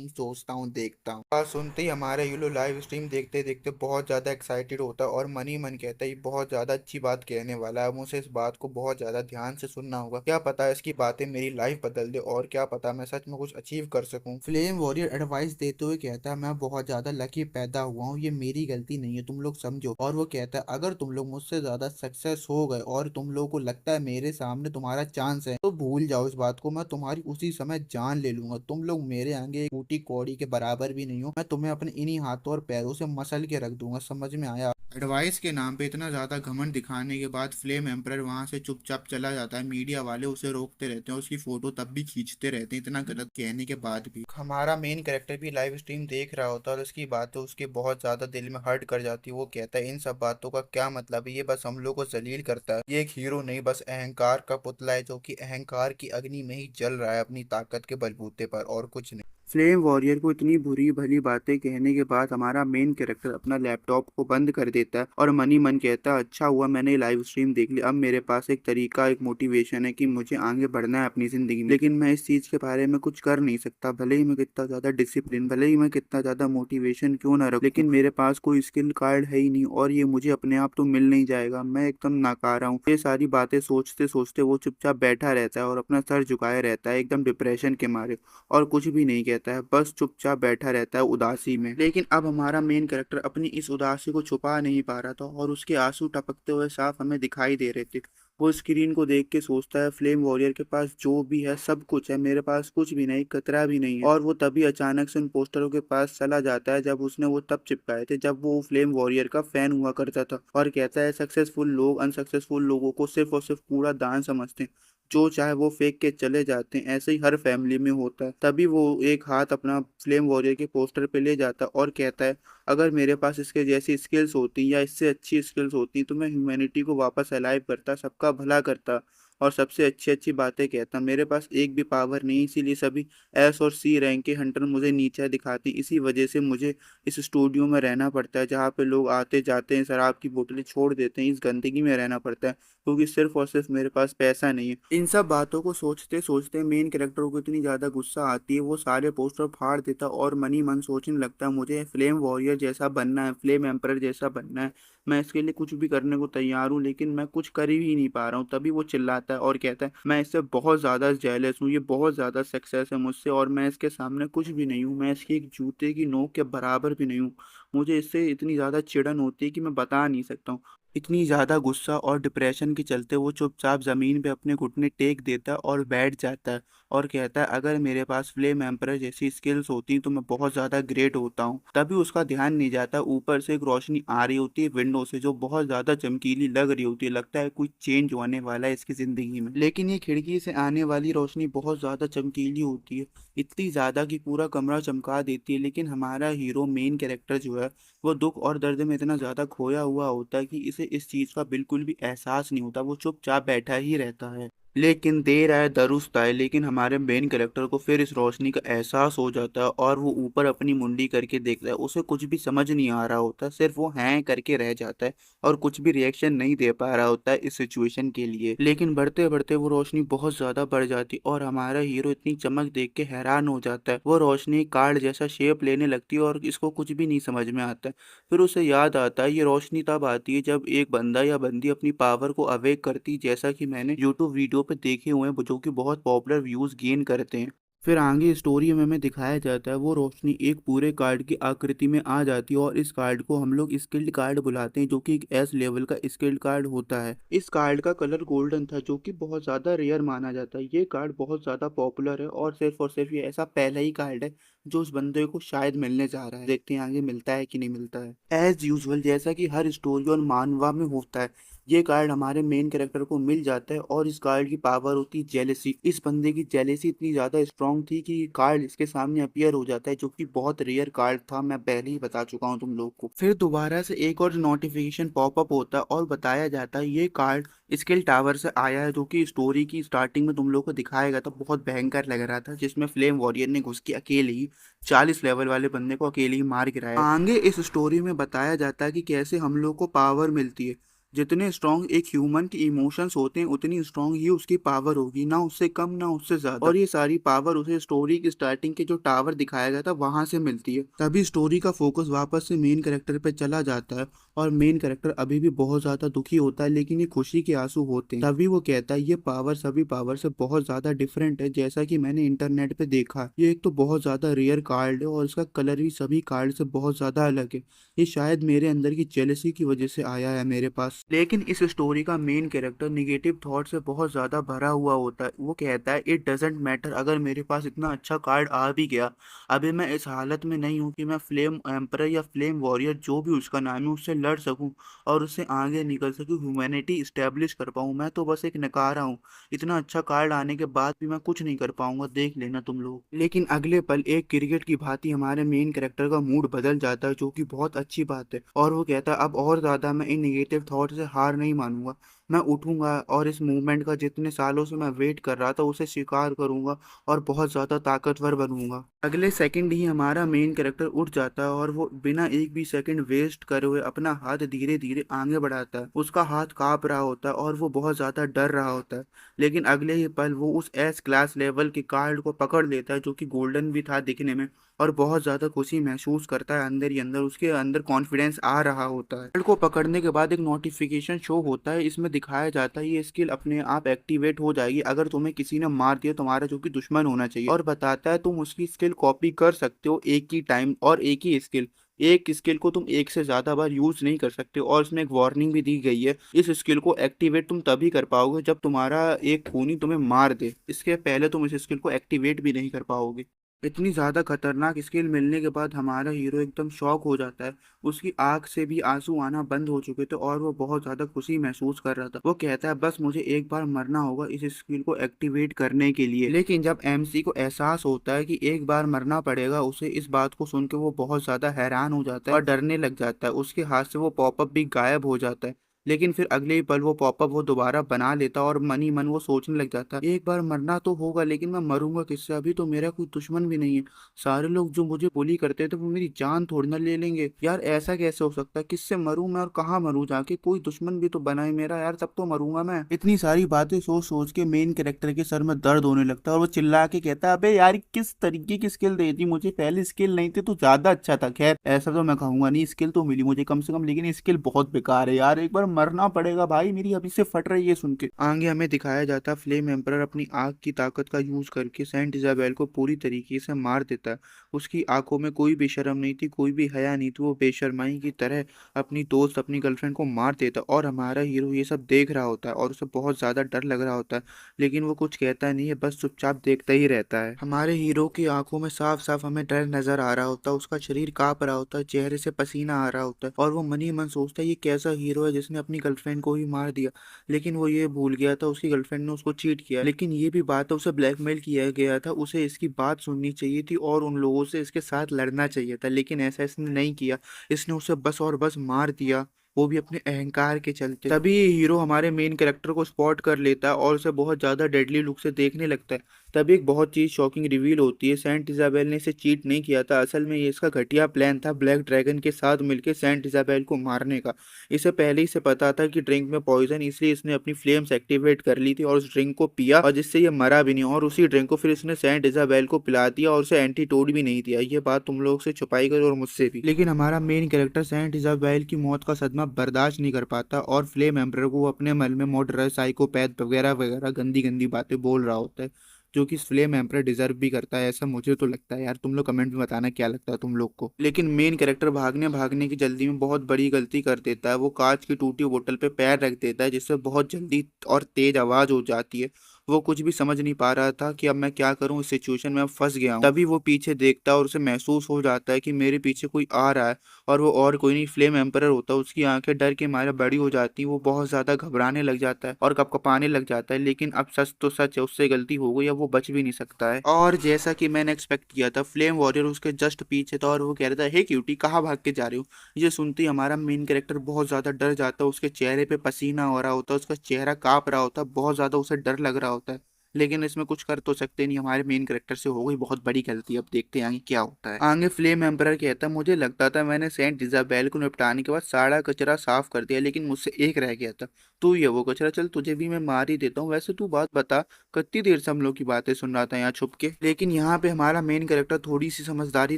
सोचता हूँ देखता हूँ। बात सुनते ही हमारा यूलो लाइव स्ट्रीम देखते देखते बहुत ज्यादा एक्साइटेड होता है और मन ही मन कहता है, ये बहुत ज्यादा अच्छी बात कहने वाला है, मुझे इस बात को बहुत ज्यादा ध्यान से सुनना होगा, क्या पता है इसकी बातें मेरी लाइफ बदल दे और क्या पता मैं सच में कुछ अचीव कर सकूं। फ्लेम वॉरियर एडवाइस देते हुए कहता है, मैं बहुत ज्यादा लकी पैदा हुआ हूँ, ये मेरी गलती नहीं है, तुम लोग समझो। और वो कहता है, अगर तुम लोग मुझसे ज्यादा सक्सेस हो गए और तुम लोगों को लगता है मेरे सामने तुम्हारा चांस है, तो भूल जाओ इस बात को, मैं तुम्हारी उसी समय जान ले लूंगा। तुम लोग मेरे आगे एक टूटी कौड़ी के बराबर भी नहीं हो, मैं तुम्हें अपने इन्हीं हाथों और पैरों से मसल के रख दूंगा। समझ में आया? एडवाइस के नाम पे इतना ज्यादा घमंड दिखाने के बाद फ्लेम एम्परर वहां से चुपचाप चला जाता है। मीडिया वाले उसे रोकते रहते हैं, उसकी फोटो तब भी खींचते रहते हैं, इतना गलत कहने के बाद भी। हमारा मेन कैरेक्टर भी लाइव स्ट्रीम देख रहा होता है और उसकी बातें उसके बहुत ज्यादा दिल में हर्ट कर जाती है। वो कहता है, इन सब बातों का क्या मतलब है, ये बस हम लोग को जलील करता है, ये एक हीरो नहीं बस अहंकार का पुतला है जो कि अहंकार की अग्नि में ही जल रहा है अपनी ताकत के बलबूते पर और कुछ नहीं। फ्लेम वॉरियर को इतनी बुरी भली बातें कहने के बाद हमारा मेन कैरेक्टर अपना लैपटॉप को बंद कर देता है और मन ही मन कहता है, अच्छा हुआ मैंने लाइव स्ट्रीम देख ली, अब मेरे पास एक तरीका, एक मोटिवेशन है कि मुझे आगे बढ़ना है अपनी जिंदगी में। लेकिन मैं इस चीज के बारे में कुछ कर नहीं सकता, भले ही मैं कितना ज्यादा डिसिप्लिन, भले ही मैं कितना ज्यादा मोटिवेशन क्यों ना रखूं, लेकिन मेरे पास कोई स्किल कार्ड है ही नहीं और ये मुझे अपने आप तो मिल नहीं जाएगा, मैं एकदम नाकारा हूँ। ये सारी बातें सोचते सोचते वो चुपचाप बैठा रहता है और अपना सर झुकाए रहता है एकदम डिप्रेशन के मारे, और कुछ भी नहीं कहता है, बस चुपचाप बैठा रहता है उदासी में। लेकिन अब हमारा मेन कैरेक्टर अपनी इस उदासी को छुपा नहीं पा रहा था और उसके आंसू टपकते हुए साफ हमें दिखाई दे रहे थे। वो स्क्रीन को देख के सोचता है, फ्लेम वॉरियर के पास जो भी है सब कुछ है, मेरे पास कुछ भी नहीं, कतरा भी नहीं है। और वो तभी अचानक से उन पोस्टरों के पास चला जाता है जब उसने वो तब चिपकाए थे जब वो फ्लेम वॉरियर का फैन हुआ करता था, और कहता है सक्सेसफुल लोग अनसक्सेसफुल लोगों को सिर्फ और सिर्फ कूड़ा दान समझते हैं, जो चाहे वो फेंक के चले जाते हैं, ऐसे ही हर फैमिली में होता है। तभी वो एक हाथ अपना फ्लेम वॉरियर के पोस्टर पे ले जाता है और कहता है, अगर मेरे पास इसके जैसी स्किल्स होती या इससे अच्छी स्किल्स होती तो मैं ह्यूमैनिटी को वापस अलाइव करता, सबका भला करता और सबसे अच्छी अच्छी बातें कहता। मेरे पास एक भी पावर नहीं, इसीलिए सभी एस और सी रैंक के हंटर मुझे नीचा दिखाती, इसी वजह से मुझे इस स्टूडियो में रहना पड़ता है जहाँ पे लोग आते जाते हैं, शराब की बोतलें छोड़ देते हैं, इस गंदगी में रहना पड़ता है क्योंकि सिर्फ और सिर्फ मेरे पास पैसा नहीं है। इन सब बातों को सोचते सोचते मेन कैरेक्टर को इतनी ज्यादा गुस्सा आती है, वो सारे पोस्टर फाड़ देता और मन ही मन सोचने लगता है, मुझे फ्लेम वॉरियर जैसा बनना है, फ्लेम एम्पर जैसा बनना है, मैं इसके लिए कुछ भी करने को तैयार हूँ, लेकिन मैं कुछ कर ही नहीं पा रहा हूँ। तभी वो चिल्लाता है और कहता है, मैं इससे बहुत ज्यादा जेलस हूँ, ये बहुत ज्यादा सक्सेस है मुझसे और मैं इसके सामने कुछ भी नहीं हूँ, मैं इसकी एक जूते की नोक के बराबर भी नहीं हूँ। मुझे इससे इतनी ज्यादा चिढ़न होती है कि मैं बता नहीं सकता हूँ। इतनी ज्यादा गुस्सा और डिप्रेशन के चलते वो चुपचाप जमीन पे अपने घुटने टेक देता है और बैठ जाता है और कहता है, अगर मेरे पास फ्लेम एम्परर जैसी स्किल्स होती तो मैं बहुत ज्यादा ग्रेट होता हूँ। तभी उसका ध्यान नहीं जाता, ऊपर से एक रोशनी आ रही होती है विंडो से जो बहुत ज्यादा चमकीली लग रही होती है, लगता है कुछ चेंज होने वाला है इसकी जिंदगी में। लेकिन ये खिड़की से आने वाली रोशनी बहुत ज्यादा चमकीली होती है, इतनी ज्यादा कि पूरा कमरा चमका देती है। लेकिन हमारा हीरो मेन कैरेक्टर जो है वो दुख और दर्द में इतना ज्यादा खोया हुआ होता है कि इसे इस चीज का बिल्कुल भी एहसास नहीं होता, वो चुपचाप बैठा ही रहता है। लेकिन देर आए दुरुस्त आए, लेकिन हमारे मेन कैरेक्टर को फिर इस रोशनी का एहसास हो जाता है और वो ऊपर अपनी मुंडी करके देखता है, उसे कुछ भी समझ नहीं आ रहा होता, सिर्फ वो हैं करके रह जाता है और कुछ भी रिएक्शन नहीं दे पा रहा होता है इस सिचुएशन के लिए। लेकिन बढ़ते बढ़ते वो रोशनी बहुत ज्यादा बढ़ जाती और हमारा हीरो इतनी चमक देख के हैरान हो जाता है, वो रोशनी कार्ड जैसा शेप लेने लगती है और इसको कुछ भी नहीं समझ में आता है। फिर उसे याद आता है, ये रोशनी तब आती है जब एक बंदा या बंदी अपनी पावर को अवेक करती, जैसा कि मैंने यूट्यूब वीडियो पे देखे हुए हैं जो कि बहुत पॉपुलर व्यूज गेन करते हैं। फिर आगे स्टोरी में हमें दिखाया जाता है वो रोशनी एक पूरे कार्ड की आकृति में आ जाती है और इस कार्ड को हम लोग स्किल्ड कार्ड बुलाते हैं, जो कि एक एस लेवल का स्किल्ड कार्ड होता है। इस कार्ड का कलर गोल्डन था जो कि बहुत ज्यादा रेयर माना जाता है, ये कार्ड बहुत ज्यादा पॉपुलर है और सिर्फ ये ऐसा पहला ही कार्ड है जो उस बंदे को शायद मिलने जा रहा है। देखते हैं आगे मिलता है कि नहीं मिलता है। एज यूजुअल जैसा कि हर स्टोरी और मानवा में होता है, ये कार्ड हमारे मेन कैरेक्टर को मिल जाता है और इस कार्ड की पावर होती है जेलेसी। इस बंदे की जेलेसी इतनी ज्यादा स्ट्रांग थी कि ये कार्ड इसके सामने अपीयर हो जाता है, जो कि बहुत रेयर कार्ड था, मैं पहले ही बता चुका हूँ तुम लोग को। फिर दोबारा से एक और नोटिफिकेशन पॉपअप होता है और बताया जाता है ये कार्ड स्किल टावर से आया है, जो कि स्टोरी की स्टार्टिंग में तुम लोग को दिखाया गया था, बहुत भयंकर लग रहा था, जिसमें फ्लेम वॉरियर ने घुस के अकेले ही 40 लेवल वाले बंदे को अकेले ही मार गिराया। आगे इस स्टोरी में बताया जाता है कि कैसे हम लोग को पावर मिलती है, जितने स्ट्रांग एक ह्यूमन के इमोशंस होते हैं उतनी स्ट्रांग ही उसकी पावर होगी, ना उससे कम ना उससे ज्यादा। और ये सारी पावर उसे स्टोरी की स्टार्टिंग के जो टावर दिखाया गया था वहां से मिलती है। तभी स्टोरी का फोकस वापस से मेन कैरेक्टर पे चला जाता है और मेन कैरेक्टर अभी भी बहुत ज्यादा दुखी होता है, लेकिन ये खुशी के आंसू होते हैं। तभी वो कहता है, ये पावर सभी पावर से बहुत ज्यादा डिफरेंट है, जैसा कि मैंने इंटरनेट पे देखा, ये एक तो बहुत ज्यादा रेयर कार्ड है और इसका कलर भी सभी कार्ड से बहुत ज्यादा अलग है, ये शायद मेरे अंदर की जेलसी की वजह से आया है मेरे पास। लेकिन इस स्टोरी का मेन कैरेक्टर निगेटिव थॉट से बहुत ज्यादा भरा हुआ होता है, वो कहता है, इट डजेंट मैटर, अगर मेरे पास इतना अच्छा कार्ड आ भी गया, अभी मैं इस हालत में नहीं हूँ कि मैं फ्लेम एम्परर या फ्लेम वॉरियर जो भी उसका नाम है उससे लड़ सकूं और उससे आगे निकल सकूं, ह्यूमैनिटी स्टेब्लिश कर पाऊं। मैं तो बस एक नकारा हूँ, इतना अच्छा कार्ड आने के बाद भी मैं कुछ नहीं कर पाऊंगा, देख लेना तुम लोग। लेकिन अगले पल एक क्रिकेट की भांति हमारे मेन कैरेक्टर का मूड बदल जाता है, जो कि बहुत अच्छी बात है, और वो कहता है, अब और ज्यादा मैं इन नेगेटिव थॉट से हार नहीं मानूंगा, मैं उठूंगा और इस मूवमेंट का जितने सालों से मैं वेट कर रहा था उसे स्वीकार करूंगा और बहुत ज्यादा ताकतवर बनूंगा। अगले सेकंड ही हमारा मेन कैरेक्टर उठ जाता है और वो बिना एक भी सेकंड वेस्ट करे हुए अपना हाथ धीरे धीरे आगे बढ़ाता है। उसका हाथ कांप रहा होता है और वो बहुत ज्यादा डर रहा होता है, लेकिन अगले ही पल वो उस एस क्लास लेवल के कार्ड को पकड़ लेता है जो कि गोल्डन भी था दिखने में, और बहुत ज्यादा खुशी महसूस करता है। अंदर ही अंदर उसके अंदर कॉन्फिडेंस आ रहा होता है। कार्ड को पकड़ने के बाद एक नोटिफिकेशन शो होता है, इसमें दिखाया जाता है ये स्किल अपने आप एक्टिवेट हो जाएगी अगर तुम्हें किसी ने मार दिया, तुम्हारा जो कि दुश्मन होना चाहिए, और बताता है तुम उसकी स्किल कॉपी कर सकते हो एक ही टाइम, और एक ही स्किल, एक स्किल को तुम एक से ज्यादा बार यूज नहीं कर सकते। और इसमें एक वार्निंग भी दी गई है, इस स्किल को एक्टिवेट तुम तभी कर पाओगे जब तुम्हारा एक खूनी तुम्हें मार दे, इसके पहले तुम इस स्किल को एक्टिवेट भी नहीं कर पाओगे। इतनी ज्यादा खतरनाक स्किल मिलने के बाद हमारा हीरो एकदम शॉक हो जाता है। उसकी आंख से भी आंसू आना बंद हो चुके थे और वो बहुत ज्यादा खुशी महसूस कर रहा था। वो कहता है बस मुझे एक बार मरना होगा इस स्किल को एक्टिवेट करने के लिए। लेकिन जब एमसी को एहसास होता है कि एक बार मरना पड़ेगा, उसे इस बात को सुन के वो बहुत ज्यादा हैरान हो जाता है और डरने लग जाता है। उसके हाथ से वो पॉपअप भी गायब हो जाता है। लेकिन फिर अगले ही पल वो पॉपअप वो दोबारा बना लेता और मन ही मन वो सोचने लग जाता है एक बार मरना तो होगा, लेकिन मैं मरूंगा किससे, अभी तो मेरा कोई दुश्मन भी नहीं है। सारे लोग जो मुझे बुली करते थे वो मेरी जान थोड़ी ना ले लेंगे, यार ऐसा कैसे हो सकता है, किससे मरूं मैं और कहाँ मरूं जाके, कोई दुश्मन भी तो बना है मेरा यार, तब तो मरूंगा मैं। इतनी सारी बातें सोच सोच के मेन कैरेक्टर के सर में दर्द होने लगता है और वो चिल्ला के कहता है अबे यार किस तरीके की स्किल दे दी मुझे, पहले स्किल नहीं थी तो ज्यादा अच्छा था। खैर ऐसा तो मैं कहूंगा नहीं, स्किल तो मिली मुझे कम से कम, लेकिन स्किल बहुत बेकार है यार, एक बार मरना पड़ेगा भाई, मेरी अभी से फट रही है सुन के। आगे हमें दिखाया जाता है फ्लेम एम्परर अपनी आग की ताकत का यूज करके सेंट इजाबेल को पूरी तरीके से मार देता है। उसकी आंखों में कोई भी शर्म नहीं थी, कोई भी हया नहीं थी, वो बेशर्माई की तरह अपनी दोस्त अपनी गर्लफ्रेंड को मार देता, और हमारा हीरो ये सब देख रहा होता है और उसे बहुत ज्यादा डर लग रहा होता है, लेकिन वो कुछ कहता नहीं है, बस चुपचाप देखता ही रहता है। हमारे हीरो की आंखों में साफ साफ हमें डर नजर आ रहा होता है, उसका शरीर कांप रहा होता है, चेहरे से पसीना आ रहा होता है, और वो मन ही मन सोचता है ये कैसा हीरो है जिसने अपनी गर्लफ्रेंड को ही मार दिया। लेकिन वो ये भूल गया था उसकी गर्लफ्रेंड ने उसको चीट किया, लेकिन ये भी बात है उसे ब्लैकमेल किया गया था, उसे इसकी बात सुननी चाहिए थी और उन लोगों से इसके साथ लड़ना चाहिए था, लेकिन ऐसा इसने नहीं किया, इसने उसे बस और बस मार दिया, वो भी अपने अहंकार के चलते। तभी हीरो हमारे मेन कैरेक्टर को स्पॉट कर लेता है और उसे बहुत ज्यादा डेडली लुक से देखने लगता है। तभी एक बहुत चीज शॉकिंग रिवील होती है, सेंट इजाबेल ने इसे चीट नहीं किया था, असल में ये इसका घटिया प्लान था ब्लैक ड्रैगन के साथ मिलकर सेंट इजाबेल को मारने का। इसे पहले ही से पता था कि ड्रिंक में पॉइजन, इसलिए इसने अपनी फ्लेम्स एक्टिवेट कर ली थी और उस ड्रिंक को पिया, और जिससे ये मरा भी नहीं, और उसी ड्रिंक को फिर इसने सेंट इजाबेल को पिला दिया और उसे एंटीटोड भी नहीं दिया। ये बात तुम लोग से छुपाई गई और मुझसे भी। लेकिन हमारा मेन कैरेक्टर सेंट इजाबेल की मौत का सदमा बर्दाश्त नहीं कर पाता और फ्लेम एम्परर को अपने मन में मर्डरर, साइकोपैथ वगैरह वगैरह गंदी गंदी बातें बोल रहा होता है, जो कि फ्लेम एम्परर डिजर्व भी करता है, ऐसा मुझे तो लगता है यार। तुम लोग कमेंट में बताना क्या लगता है तुम लोग को। लेकिन मेन कैरेक्टर भागने भागने की जल्दी में बहुत बड़ी गलती कर देता है, वो कांच की टूटी बोतल पे पैर रख देता है जिससे बहुत जल्दी और तेज आवाज हो जाती है। वो कुछ भी समझ नहीं पा रहा था कि अब मैं क्या करूं, इस सिचुएशन में अब फंस गया हूं। तभी वो पीछे देखता है और उसे महसूस हो जाता है कि मेरे पीछे कोई आ रहा है, और वो और कोई नहीं फ्लेम एम्परर होता है। उसकी आंखें डर के मारे बड़ी हो जाती हैं, वो बहुत ज्यादा घबराने लग जाता है और कपकपाने लग जाता है, लेकिन अब सच तो सच है, उससे गलती हो गई, अब वो बच भी नहीं सकता है। और जैसा कि मैंने एक्सपेक्ट किया था, फ्लेम वॉरियर उसके जस्ट पीछे था और वो कह रहा था हे क्यूटी कहाँ भाग के जा रहे हो। ये सुनते ही हमारा मेन कैरेक्टर बहुत ज्यादा डर जाता है, उसके चेहरे पे पसीना हो रहा होता है, उसका चेहरा कांप रहा होता है, बहुत ज्यादा उसे डर लग रहा होता है, लेकिन इसमें कुछ कर तो सकते नहीं, हमारे मेन कैरेक्टर से हो गई बहुत बड़ी गलती। अब देखते हैं आगे क्या होता है। आगे फ्लेम एम्परर कहता है मुझे लगता था मैंने सेंट इजाबेल को निपटाने के बाद सारा कचरा साफ कर दिया, लेकिन मुझसे एक रह गया था, तू ही है वो कचरा, चल तुझे भी मैं मार ही देता हूँ। वैसे तू बात बता, कितनी देर से हम लोग की बातें सुन रहा था यहाँ छुप के। लेकिन यहाँ पे हमारा मेन कैरेक्टर थोड़ी सी समझदारी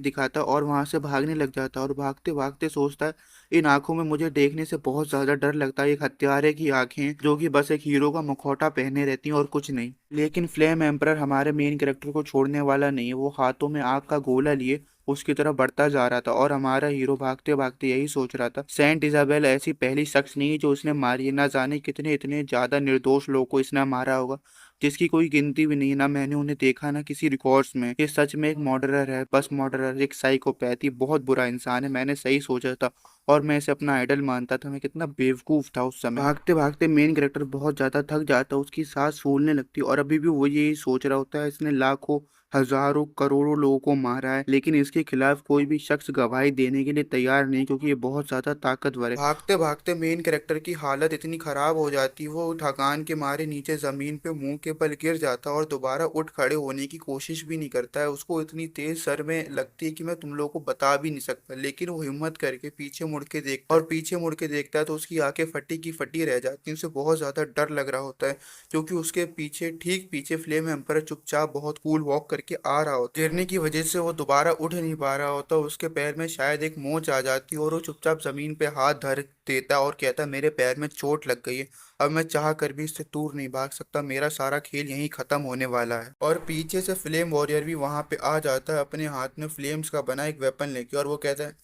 दिखाता और वहां से भागने लग जाता और भागते भागते सोचता है इन आंखों में मुझे देखने से बहुत ज्यादा डर लगता है, एक हत्यारे की आंखें जो कि बस एक हीरो का मुखौटा पहने रहती हैं और कुछ नहीं। लेकिन फ्लेम एम्परर हमारे मेन कैरेक्टर को छोड़ने वाला नहीं है, वो हाथों में आग का गोला लिए उसकी तरफ बढ़ता जा रहा था, और हमारा हीरो भागते भागते यही सोच रहा था सेंट इजाबेल ऐसी पहली शख्स नहीं है जो उसने मारी है, ना जाने कितने इतने ज्यादा निर्दोष लोगों को इसने मारा होगा जिसकी कोई गिनती भी नहीं है, ना मैंने उन्हें देखा ना किसी रिकॉर्ड्स में। ये सच में एक मर्डरर है, बस मर्डरर, एक साइकोपैथ, ही बहुत बुरा इंसान है, मैंने सही सोचा था और मैं इसे अपना आइडल मानता था। मैं कितना बेवकूफ था उस समय। भागते भागते मेन कैरेक्टर बहुत ज्यादा थक जाता है, उसकी सांस फूलने लगती है और अभी भी वो यही सोच रहा होता है इसने लाखों हजारों करोड़ों लोगों को मारा है, लेकिन इसके खिलाफ कोई भी शख्स गवाही देने के लिए तैयार नहीं, क्योंकि ये बहुत ज्यादा ताकतवर है। भागते भागते मेन कैरेक्टर की हालत इतनी खराब हो जाती, वो थकान के मारे नीचे जमीन पे मुंह के बल गिर जाता और दोबारा उठ खड़े होने की कोशिश भी नहीं करता है। उसको इतनी तेज सर में लगती है कि मैं तुम लोगों को बता भी नहीं सकता, लेकिन वो हिम्मत करके पीछे मुड़ के देखता है, और पीछे मुड़ के देखता है तो उसकी आंखें फटी की फटी रह जाती हैं। उसे बहुत ज्यादा डर लग रहा होता है, क्योंकि उसके पीछे, ठीक पीछे, फ्लेम एम्पर चुपचाप बहुत कूल वॉक करके आ रहा होता है। गिरने की वजह से वो दोबारा उठ नहीं पा रहा होता, उसके पैर में शायद एक मोच आ जाती और वो चुपचाप जमीन पे हाथ धर देता और कहता, मेरे पैर में चोट लग गई है, अब मैं चाह कर भी इससे दूर नहीं भाग सकता, मेरा सारा खेल यहीं खत्म होने वाला है। और पीछे से फ्लेम वॉरियर भी वहां पे आ जाता है, अपने हाथ में फ्लेम्स का बना एक वेपन लेके, और वो कहता है,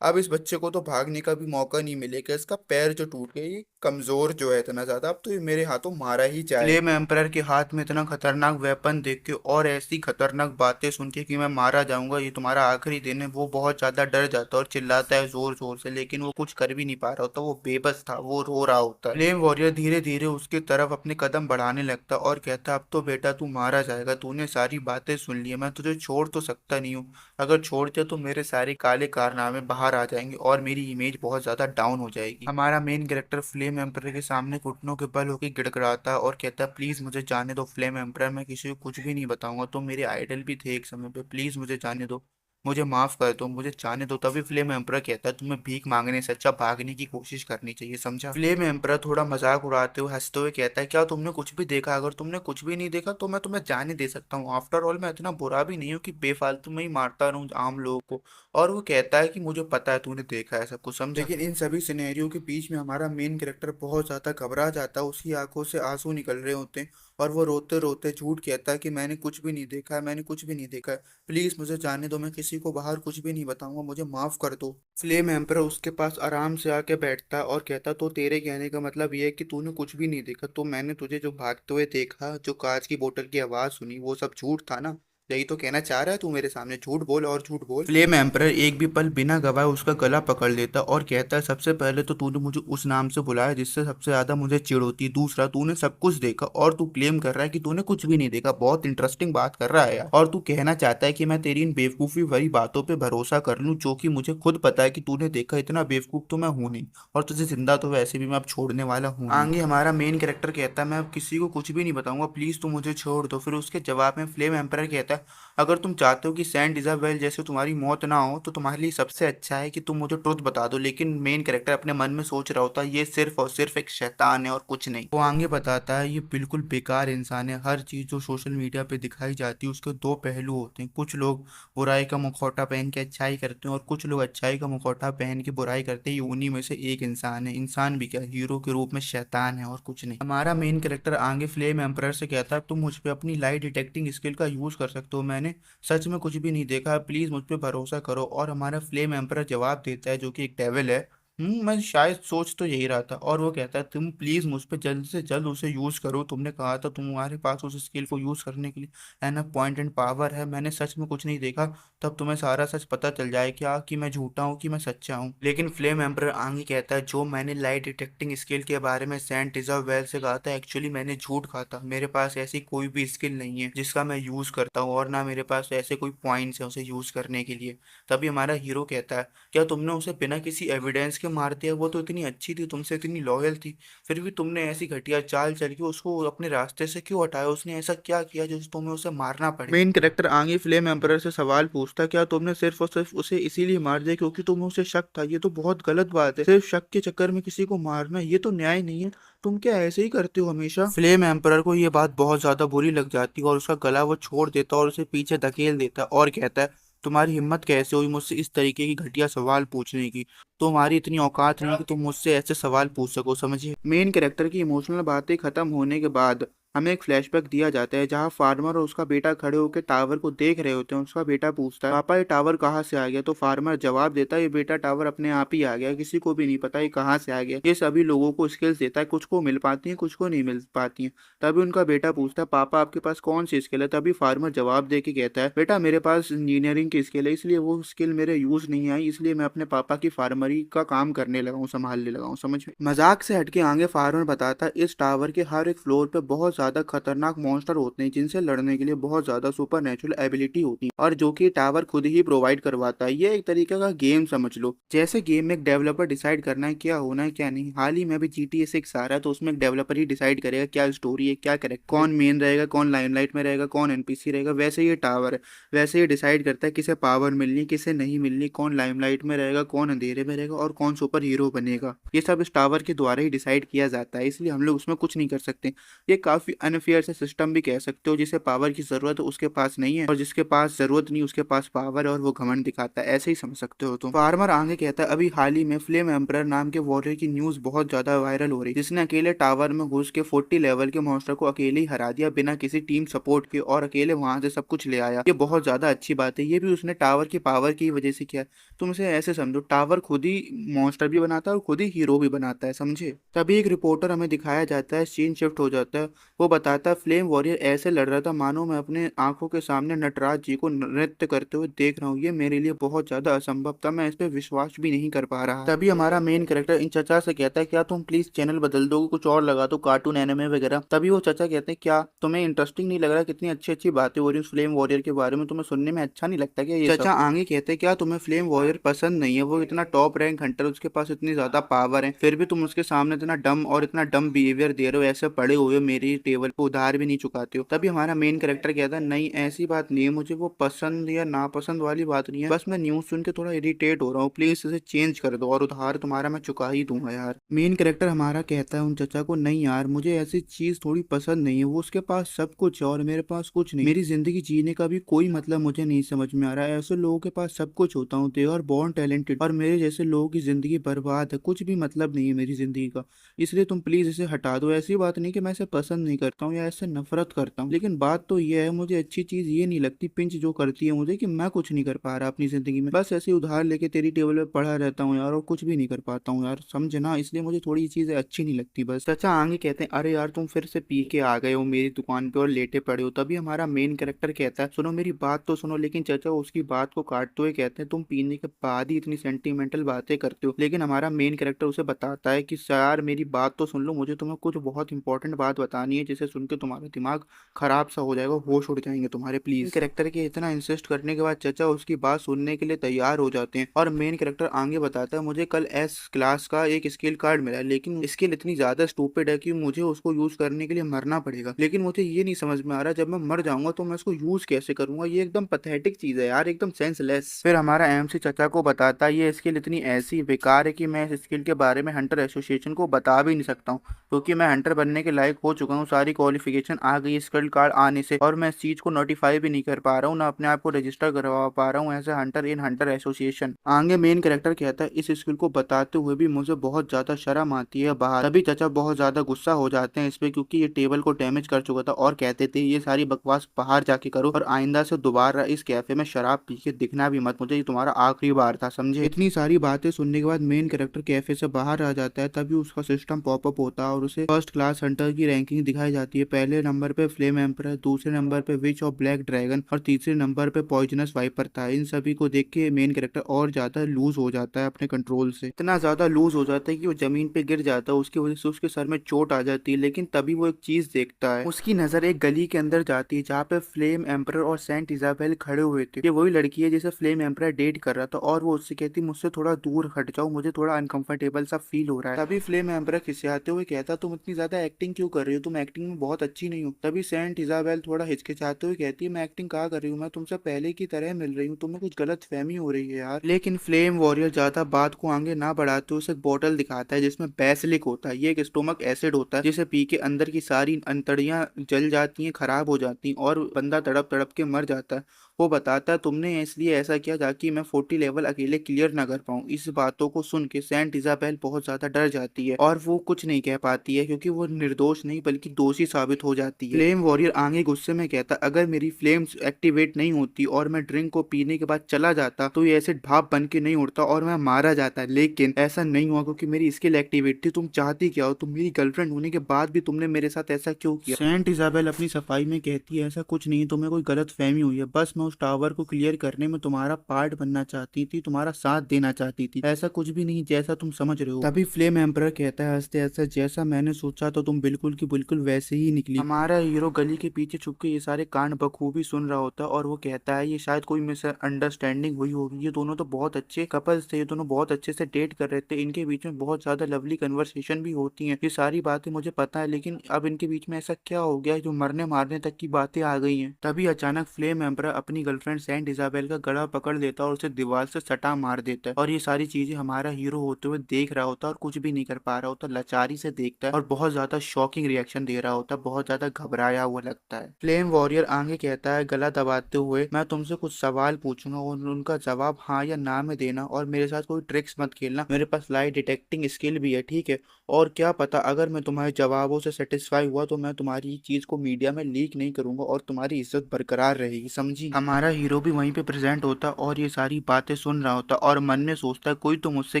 अब इस बच्चे को तो भागने का भी मौका नहीं मिलेगा, इसका पैर जो टूट गया, ये कमजोर जो है इतना ज्यादा, अब तो ये मेरे हाथों मारा ही जाए। फ्लेम एम्परर के हाथ में इतना खतरनाक वेपन देख के और ऐसी खतरनाक बातें सुन के कि मैं मारा जाऊंगा, ये तुम्हारा आखिरी दिन है, वो बहुत ज्यादा डर जाता है और चिल्लाता है जोर जोर से, लेकिन वो कुछ कर भी नहीं पा रहा होता, वो बेबस था, वो रो रहा होता है। फ्लेम वॉरियर धीरे धीरे उसकी तरफ अपने कदम बढ़ाने लगता और कहता, अब तो बेटा तू मारा जाएगा, तूने सारी बातें सुन ली है, मैं तुझे छोड़ तो सकता नहीं हूँ, अगर छोड़ दिया तो मेरे सारे काले कारनामे बाहर आ जाएंगे और मेरी इमेज बहुत ज्यादा डाउन हो जाएगी। हमारा मेन कैरेक्टर फ्लेम एम्पर के सामने घुटनों के बल होकर गिड़गिड़ाता और कहता है, प्लीज मुझे जाने दो फ्लेम एम्पर, मैं किसी को कुछ भी नहीं बताऊंगा, तुम मेरे आइडल भी थे एक समय पे, प्लीज मुझे जाने दो, मुझे माफ कर दो, मुझे जाने दो। तभी फ्लेम एम्पर कहता है, तुम्हें भीख मांगने से अच्छा भागने की कोशिश करनी चाहिए, समझा। फ्लेम एम्पर थोड़ा मजाक उड़ाते हुए हंसते हुए कहता है, क्या तुमने कुछ भी देखा? अगर तुमने कुछ भी नहीं देखा तो मैं तुम्हें जाने दे सकता हूँ, आफ्टर ऑल मैं इतना बुरा भी नहीं हूँ कि बेफालतू में ही मारता रहूं आम लोगों को। और वो कहता है कि मुझे पता है तूने देखा है सब कुछ, समझा। लेकिन इन सभी सिनेरियो के बीच में हमारा मेन कैरेक्टर बहुत ज्यादा घबरा जाता है, उसकी आंखों से आंसू निकल रहे होते हैं, और वो रोते रोते झूठ कहता है कि मैंने कुछ भी नहीं देखा है, मैंने कुछ भी नहीं देखा है, प्लीज मुझे जाने दो, मैं किसी को बाहर कुछ भी नहीं बताऊंगा, मुझे माफ कर दो। फ्लेम एम्पर उसके पास आराम से आके बैठता है और कहता, तो तेरे कहने का मतलब ये है कि तूने कुछ भी नहीं देखा, तो मैंने तुझे जो भागते हुए देखा, जो कांच की बोतल की आवाज सुनी, वो सब झूठ था ना? यही तो कहना चाह रहा है तू मेरे सामने? झूठ बोल और झूठ बोल। फ्लेम एम्पर एक भी पल बिना गवाए उसका गला पकड़ लेता और कहता है, सबसे पहले तो तूने मुझे उस नाम से बुलाया जिससे सबसे ज्यादा मुझे चिढ़ होती, दूसरा तूने सब कुछ देखा और तू क्लेम कर रहा है कि तूने कुछ भी नहीं देखा, बहुत इंटरेस्टिंग बात कर रहा है यार, और तू कहना चाहता है कि मैं तेरी इन बेवकूफी भरी बातों पे भरोसा कर लूं, जो कि मुझे खुद पता है कि तूने देखा, इतना बेवकूफ तो मैं हूं नहीं, और तुझे जिंदा तो वैसे भी मैं अब छोड़ने वाला हूँ नहीं। आगे हमारा मेन कैरेक्टर कहता है, मैं अब किसी को कुछ भी नहीं बताऊंगा, प्लीज तू मुझे छोड़ दो। फिर उसके जवाब में फ्लेम एम्पर कहता है, अगर तुम चाहते हो कि सैंड इजाबेल जैसे तुम्हारी मौत ना हो तो तुम्हारे लिए सबसे अच्छा है कि तुम मुझे ट्रुथ बता दो। लेकिन मेन कैरेक्टर अपने मन में सोच रहा होता है, ये सिर्फ और सिर्फ एक शैतान है और कुछ नहीं। वो आगे बताता है, ये बिल्कुल बेकार इंसान है, हर चीज जो सोशल मीडिया पे दिखाई जाती है उसके दो पहलू होते हैं, कुछ लोग बुराई का मुखौटा पहन के अच्छाई करते हैं और कुछ लोग अच्छाई का मुखौटा पहन के बुराई करते हैं, ये उन्हीं में से एक इंसान है, इंसान भी क्या, हीरो के रूप में शैतान है और कुछ नहीं। हमारा मेन कैरेक्टर आगे फ्लेम एम्पर से कहता है, तुम मुझ पे अपनी लाई डिटेक्टिंग स्किल का यूज कर सकते हो, मैंने सच में कुछ भी नहीं देखा, प्लीज मुझ पे भरोसा करो। और हमारा फ्लेम एम्पर जवाब देता है, जो कि एक डेविल है, मैं शायद सोच तो यही रहा था, और वो कहता है, तुम प्लीज मुझ पे जल्द से जल्द उसे यूज करो, तुमने कहा था तुम्हारे पास उस स्किल को यूज करने के लिए एनफ पॉइंट एंड पावर है, मैंने सच में कुछ नहीं देखा, तब तुम्हें सारा सच पता चल जाए, क्या कि मैं झूठा हूँ कि मैं सच्चा हूँ। लेकिन फ्लेम एम्पर आगे कहता है, जो मैंने लाइट डिटेक्टिंग स्किल के बारे में सेंट इजाबेल से कहा था, एक्चुअली मैंने झूठ कहा था, मेरे पास ऐसी कोई भी स्किल नहीं है जिसका मैं यूज करता हूँ, और ना मेरे पास ऐसे कोई पॉइंट्स है उसे यूज करने के लिए। तभी हमारा हीरो कहता है, क्या तुमने उसे बिना किसी एविडेंस के मार दिया? वो तो इतनी अच्छी थी, तुमसे इतनी लॉयल थी, फिर भी तुमने ऐसी घटिया चाल चल के उसको अपने रास्ते से क्यों हटाया? उसने ऐसा क्या किया जो तुम्हें उसे मारना पड़े? मेन कैरेक्टर आगे फ्लेम एम्परर से सवाल पूछता, क्या तुमने सिर्फ और सिर्फ उसे इसीलिए मार दिया क्योंकि तुम्हें उसे शक था? ये तो बहुत गलत बात है, सिर्फ शक के चक्कर में किसी को मारना, ये तो न्याय नहीं है, तुम क्या ऐसे ही करते हो हमेशा? फ्लेम एम्परर को ये बात बहुत ज्यादा बुरी लग जाती है और उसका गला वो छोड़ देता और उसे पीछे धकेल देता और कहता है, तुम्हारी हिम्मत कैसे हुई मुझसे इस तरीके की घटिया सवाल पूछने की? तुम्हारी इतनी औकात नहीं कि तुम मुझसे ऐसे सवाल पूछ सको, समझिए। मेन कैरेक्टर की इमोशनल बातें खत्म होने के बाद हमें एक फ्लैशबैक दिया जाता है, जहां फार्मर और उसका बेटा खड़े होकर टावर को देख रहे होते हैं। उसका बेटा पूछता है, पापा ये टावर कहाँ से आ गया? तो फार्मर जवाब देता है, ये बेटा टावर अपने आप ही आ गया, किसी को भी नहीं पता ये कहाँ से आ गया, ये सभी लोगों को स्किल्स देता है, कुछ को मिल पाती है, कुछ को नहीं मिल पाती है। तभी उनका बेटा पूछता है, पापा आपके पास कौन सी स्किल है? तभी फार्मर जवाब दे के कहता है, बेटा मेरे पास इंजीनियरिंग की स्किल है, इसलिए वो स्किल मेरे यूज नहीं आई, इसलिए मैं अपने पापा की फार्मरी का काम संभालने लगा हूँ, समझ में। मजाक से हटके आगे फार्मर बताता है, इस टावर के हर एक फ्लोर पे बहुत ज्यादा खतरनाक मॉन्स्टर होते हैं जिनसे लड़ने के लिए बहुत ज्यादा सुपर नेचुरल एबिलिटी होती है और जो कि टावर खुद ही प्रोवाइड करवाता है। ये एक तरीके का गेम समझ लो, जैसे गेम में एक डेवलपर डिसाइड करना है क्या होना है क्या नहीं। हाल ही में भी GTA 6 आ रहा है, तो उसमें एक डेवलपर ही डिसाइड करेगा क्या स्टोरी है, क्या करेक्टर, कौन मेन रहेगा, कौन लाइमलाइट में रहेगा, कौन एनपीसी रहेगा। वैसे ये टावर है, वैसे ये डिसाइड करता है किसे पावर मिलनी किसे नहीं मिलनी, कौन लाइमलाइट में रहेगा, कौन अंधेरे में रहेगा और कौन सुपर हीरो बनेगा। ये सब इस टावर के द्वारा ही डिसाइड किया जाता है, इसलिए हम लोग उसमें कुछ नहीं कर सकते। ये काफी अनफेयर से सिस्टम भी कह सकते हो। जिसे पावर की जरूरत है उसके पास नहीं है, और जिसके पास जरूरत नहीं उसके पास पावर है और वो घमंड दिखाता है, ऐसे ही समझ सकते हो तुम। फार्मर आगे कहता है, अभी हाल ही में फ्लेम एम्परर नाम के वॉरियर की न्यूज बहुत ज्यादा वायरल हो रही, जिसने अकेले टावर में घुस के 40 लेवल के मॉन्स्टर को अकेले ही हरा दिया बिना किसी टीम सपोर्ट के, और अकेले वहां से सब कुछ ले आया। ये बहुत ज्यादा अच्छी बात है, ये भी उसने टावर की पावर की वजह से किया। तुम इसे ऐसे समझो, टावर खुद ही मॉन्स्टर भी बनाता है और खुद ही हीरो भी बनाता है, समझे। तभी एक रिपोर्टर हमें दिखाया जाता है, सीन शिफ्ट हो जाता है। वो बताता है फ्लेम वॉरियर ऐसे लड़ रहा था मानो मैं अपने आंखों के सामने नटराज जी को नृत्य करते हुए देख रहा हूँ। ये मेरे लिए बहुत ज्यादा असंभव था, मैं इस पे विश्वास भी नहीं कर पा रहा। तभी हमारा मेन कैरेक्टर इन चचा से कहता है, क्या तुम प्लीज चैनल बदल दोगे, कुछ और लगा दो, कार्टून एनिमे वगैरह। तभी वो चचा कहते हैं, क्या तुम्हें इंटरेस्टिंग नहीं लग रहा, कितनी अच्छी अच्छी बातें हो रही फ्लेम वॉरियर के बारे में, तुम्हें सुनने में अच्छा नहीं लगता क्या ये चचा आगे कहते हैं, क्या तुम्हें फ्लेम वॉरियर पसंद नहीं है, वो इतना टॉप रैंक हंटर, उसके पास इतनी ज्यादा पावर है, फिर भी तुम उसके सामने इतना डम और इतना डम बिहेवियर दे रहे हो, ऐसे पड़े हुए मेरी टेबल पे उधार भी नहीं चुकाते हो। तभी हमारा मेन कैरेक्टर कहता है, नहीं ऐसी बात नहीं है, मुझे वो पसंद या नापसंद वाली बात नहीं है, बस मैं न्यूज सुन के थोड़ा इरिटेट हो रहा हूँ, प्लीज इसे चेंज कर दो और उधार तुम्हारा मैं चुका ही दूंगा यार। मेन कैरेक्टर हमारा कहता है उन चचा को, नहीं यार मुझे ऐसी चीज थोड़ी पसंद नहीं है, वो उसके पास सब कुछ है और मेरे पास कुछ नहीं, मेरी जिंदगी जीने का भी कोई मतलब मुझे नहीं समझ में आ रहा है। ऐसे लोगों के पास सब कुछ होता हूँ, दे आर बॉर्न टैलेंटेड, और मेरे जैसे लोगों की जिंदगी बर्बाद है, कुछ भी मतलब नहीं है मेरी जिंदगी का, इसलिए तुम प्लीज इसे हटा दो। ऐसी बात नहीं कि मैं इसे पसंद नहीं करता हूँ या ऐसे नफरत करता हूँ, लेकिन बात तो ये है, मुझे अच्छी चीज ये नहीं लगती पिंच जो करती है मुझे, कि मैं कुछ नहीं कर पा रहा अपनी जिंदगी में, बस ऐसे उधार लेके तेरी टेबल पे पड़ा रहता हूँ यार, और कुछ भी नहीं कर पाता हूँ यार, समझे ना, इसलिए मुझे थोड़ी चीजें अच्छी नहीं लगती बस। चाचा आगे कहते हैं, अरे यार तुम फिर से पी के आ गए हो मेरी दुकान पे और लेटे पड़े हो। तभी हमारा मेन कैरेक्टर कहता है, सुनो मेरी बात तो सुनो, लेकिन चाचा उसकी बात को काटते हुए कहते हैं, तुम पीने के बाद ही इतनी सेंटिमेंटल बातें करते हो। लेकिन हमारा मेन कैरेक्टर उसे बताता है कि यार मेरी बात तो सुन लो, मुझे तुम्हें कुछ बहुत इंपॉर्टेंट बात बतानी है, जिसे सुन के तुम्हारा दिमाग खराब सा हो जाएगा, होश उड़ जाएंगे तुम्हारे, प्लीज। कैरेक्टर के इतना इंसिस्ट करने के बाद चचा उसकी बात सुनने के लिए तैयार हो जाते हैं, और मेन कैरेक्टर आगे बताता है, मुझे कल एस क्लास का एक स्किल कार्ड मिला, लेकिन स्किल इतनी ज्यादा स्टूपिड है कि मुझे उसको यूज करने के लिए मरना पड़ेगा, लेकिन मुझे ये नहीं समझ में आ रहा जब मैं मर जाऊंगा तो मैं उसको यूज कैसे करूंगा। ये एकदम पैथेटिक चीज है यार, एकदम सेंसलेस। फिर हमारा एमसी चचा को बताता है, ये स्किल इतनी ऐसी बेकार है कि मैं इस स्किल के बारे में हंटर एसोसिएशन को बता भी नहीं सकता हूँ, क्योंकि मैं हंटर बनने के लायक हो चुका हूँ, सारी क्वालिफिकेशन आ गई स्किल कार्ड आने से, और मैं इस चीज को नोटिफाई भी नहीं कर पा रहा हूँ, ना अपने आप को रजिस्टर करवा पा रहा हूँ as a hunter in hunter association. आगे मेन कैरेक्टर कहता है, इस स्किल को बताते हुए भी मुझे बहुत ज्यादा शर्म आती है बाहर। तभी चचा बहुत ज्यादा गुस्सा हो जाते हैं इस पे, क्योंकि ये टेबल को डैमेज कर चुका था, और कहते थे ये सारी बकवास बाहर जाके करो, और आइंदा से दोबारा इस कैफे में शराब पी के दिखना भी मत, मुझे ये तुम्हारा आखिरी बार था, समझे। इतनी सारी बातें सुनने के बाद मेन कैरेक्टर कैफे से बाहर आ जाता है। तभी उसका सिस्टम पॉपअप होता है और उसे फर्स्ट क्लास हंटर की रैंकिंग दिखाई जाती है। पहले नंबर पे फ्लेम एम्पर, दूसरे नंबर पे विच ऑफ ब्लैक ड्रैगन, और तीसरे नंबर पे पॉइजनस वाइपर था। इन सभी को देख के मेन कैरेक्टर और ज्यादा लूज हो जाता है अपने कंट्रोल से, इतना ज्यादा लूज हो जाता है कि वो जमीन पे गिर जाता है, उसकी वजह से उसके सर में चोट आ जाती है। लेकिन तभी वो एक चीज देखता है, उसकी नजर एक गली के अंदर जाती है जहाँ पे फ्लेम एम्पर और सेंट इजाबेल खड़े हुए थे। ये वही लड़की है जिसे फ्लेम एम्पर डेट कर रहा था, और वो उससे कहती, मुझसे थोड़ा दूर हट जाओ, मुझे थोड़ा अनकंफर्टेबल सा फील हो रहा है। तभी फ्लेम एम्पर खिसियाते हुए कहता, तुम इतनी ज्यादा एक्टिंग क्यों कर रही हो, तुम एक्टिंग में बहुत अच्छी नहीं हो। तभी सेंट इजाबेल थोड़ा हिचकिचाते हुए कहती है, मैं एक्टिंग कहाँ कर रही हूँ, मैं तुमसे पहले की तरह मिल रही हूँ, तुम्हें कुछ गलत फहमी हो रही है यार। लेकिन फ्लेम वॉरियर ज्यादा बात को आगे ना बढ़ाते उसे एक बोतल दिखाता है जिसमें बेसिलिक होता है। ये एक स्टोमक एसिड होता है जिसे पी के अंदर की सारी अंतड़ियां जल जाती हैं, खराब हो जाती हैं, और बंदा तड़प तड़प के मर जाता है। वो बताता है, तुमने इसलिए ऐसा किया ताकि मैं 40 लेवल अकेले क्लियर ना कर पाऊं। इस बातों को सुन के सेंट इजाबेल बहुत ज्यादा डर जाती है, और वो कुछ नहीं कह पाती है, क्योंकि वो निर्दोष नहीं बल्कि दोषी साबित हो जाती है। फ्लेम वॉरियर आगे गुस्से में कहता, अगर मेरी फ्लेम्स एक्टिवेट नहीं होती और मैं ड्रिंक को पीने के बाद चला जाता तो ये एसिड भाप बन के नहीं उड़ता और मैं मारा जाता, लेकिन ऐसा नहीं हुआ क्योंकि मेरी स्किल एक्टिवेट थी। तुम चाहती क्या हो, तुम मेरी गर्लफ्रेंड होने के बाद भी तुमने मेरे साथ ऐसा क्यों किया। सेंट इजाबेल अपनी सफाई में कहती है, ऐसा कुछ नहीं, तुम्हें कोई गलत फहमी हुई है, बस मैं उस टावर को क्लियर करने में तुम्हारा पार्ट बनना चाहती थी, तुम्हारा साथ देना चाहती थी, ऐसा कुछ भी नहीं जैसा तुम समझ रहे हो। तभी फ्लेम एम्परर कहता है हंसते हंसते, जैसा मैंने सोचा तो तुम बिल्कुल की बिल्कुल वैसे ही निकली। हमारा हीरो गली के पीछे छुप के ये सारे कांड बखूबी सुन रहा होता है और वो कहता है ये शायद कोई मिसअंडरस्टैंडिंग हुई होगी, ये दोनों तो बहुत अच्छे कपल्स थे, ये दोनों बहुत अच्छे से डेट कर रहे थे, इनके बीच में बहुत ज्यादा लवली कन्वर्सेशन भी होती हैं, ये सारी बातें मुझे पता है, लेकिन अब इनके बीच में ऐसा क्या हो गया है जो मरने मारने तक की बातें आ गई हैं। तभी अचानक फ्लेम एम्परर अपनी गर्लफ्रेंड सेंट इजाबेल का गला पकड़ लेता है और उसे दीवार से सटा मार देता है, और ये सारी चीजें हमारा हीरो होते हुए देख रहा होता है और कुछ भी नहीं कर पा रहा होता, लाचारी से देखता है और बहुत ज्यादा शॉकिंग रिएक्शन दे रहा होता है, बहुत ज्यादा घबराया हुआ लगता है। फ्लेम वॉरियर आगे कहता है गला दबाते हुए, मैं तुमसे कुछ सवाल पूछूंगा और उनका जवाब हाँ या ना में देना, और मेरे साथ कोई ट्रिक्स मत खेलना, मेरे पास लाई डिटेक्टिंग स्किल भी है, ठीक है? और क्या पता अगर मैं तुम्हारे जवाबों से सेटिस्फाई हुआ तो मैं तुम्हारी चीज को मीडिया में लीक नहीं करूंगा और तुम्हारी इज्जत बरकरार रहेगी, समझी? हमारा हीरो भी वहीं पे प्रेजेंट होता और ये सारी बातें सुन रहा होता और मन में सोचता है कोई तो मुझसे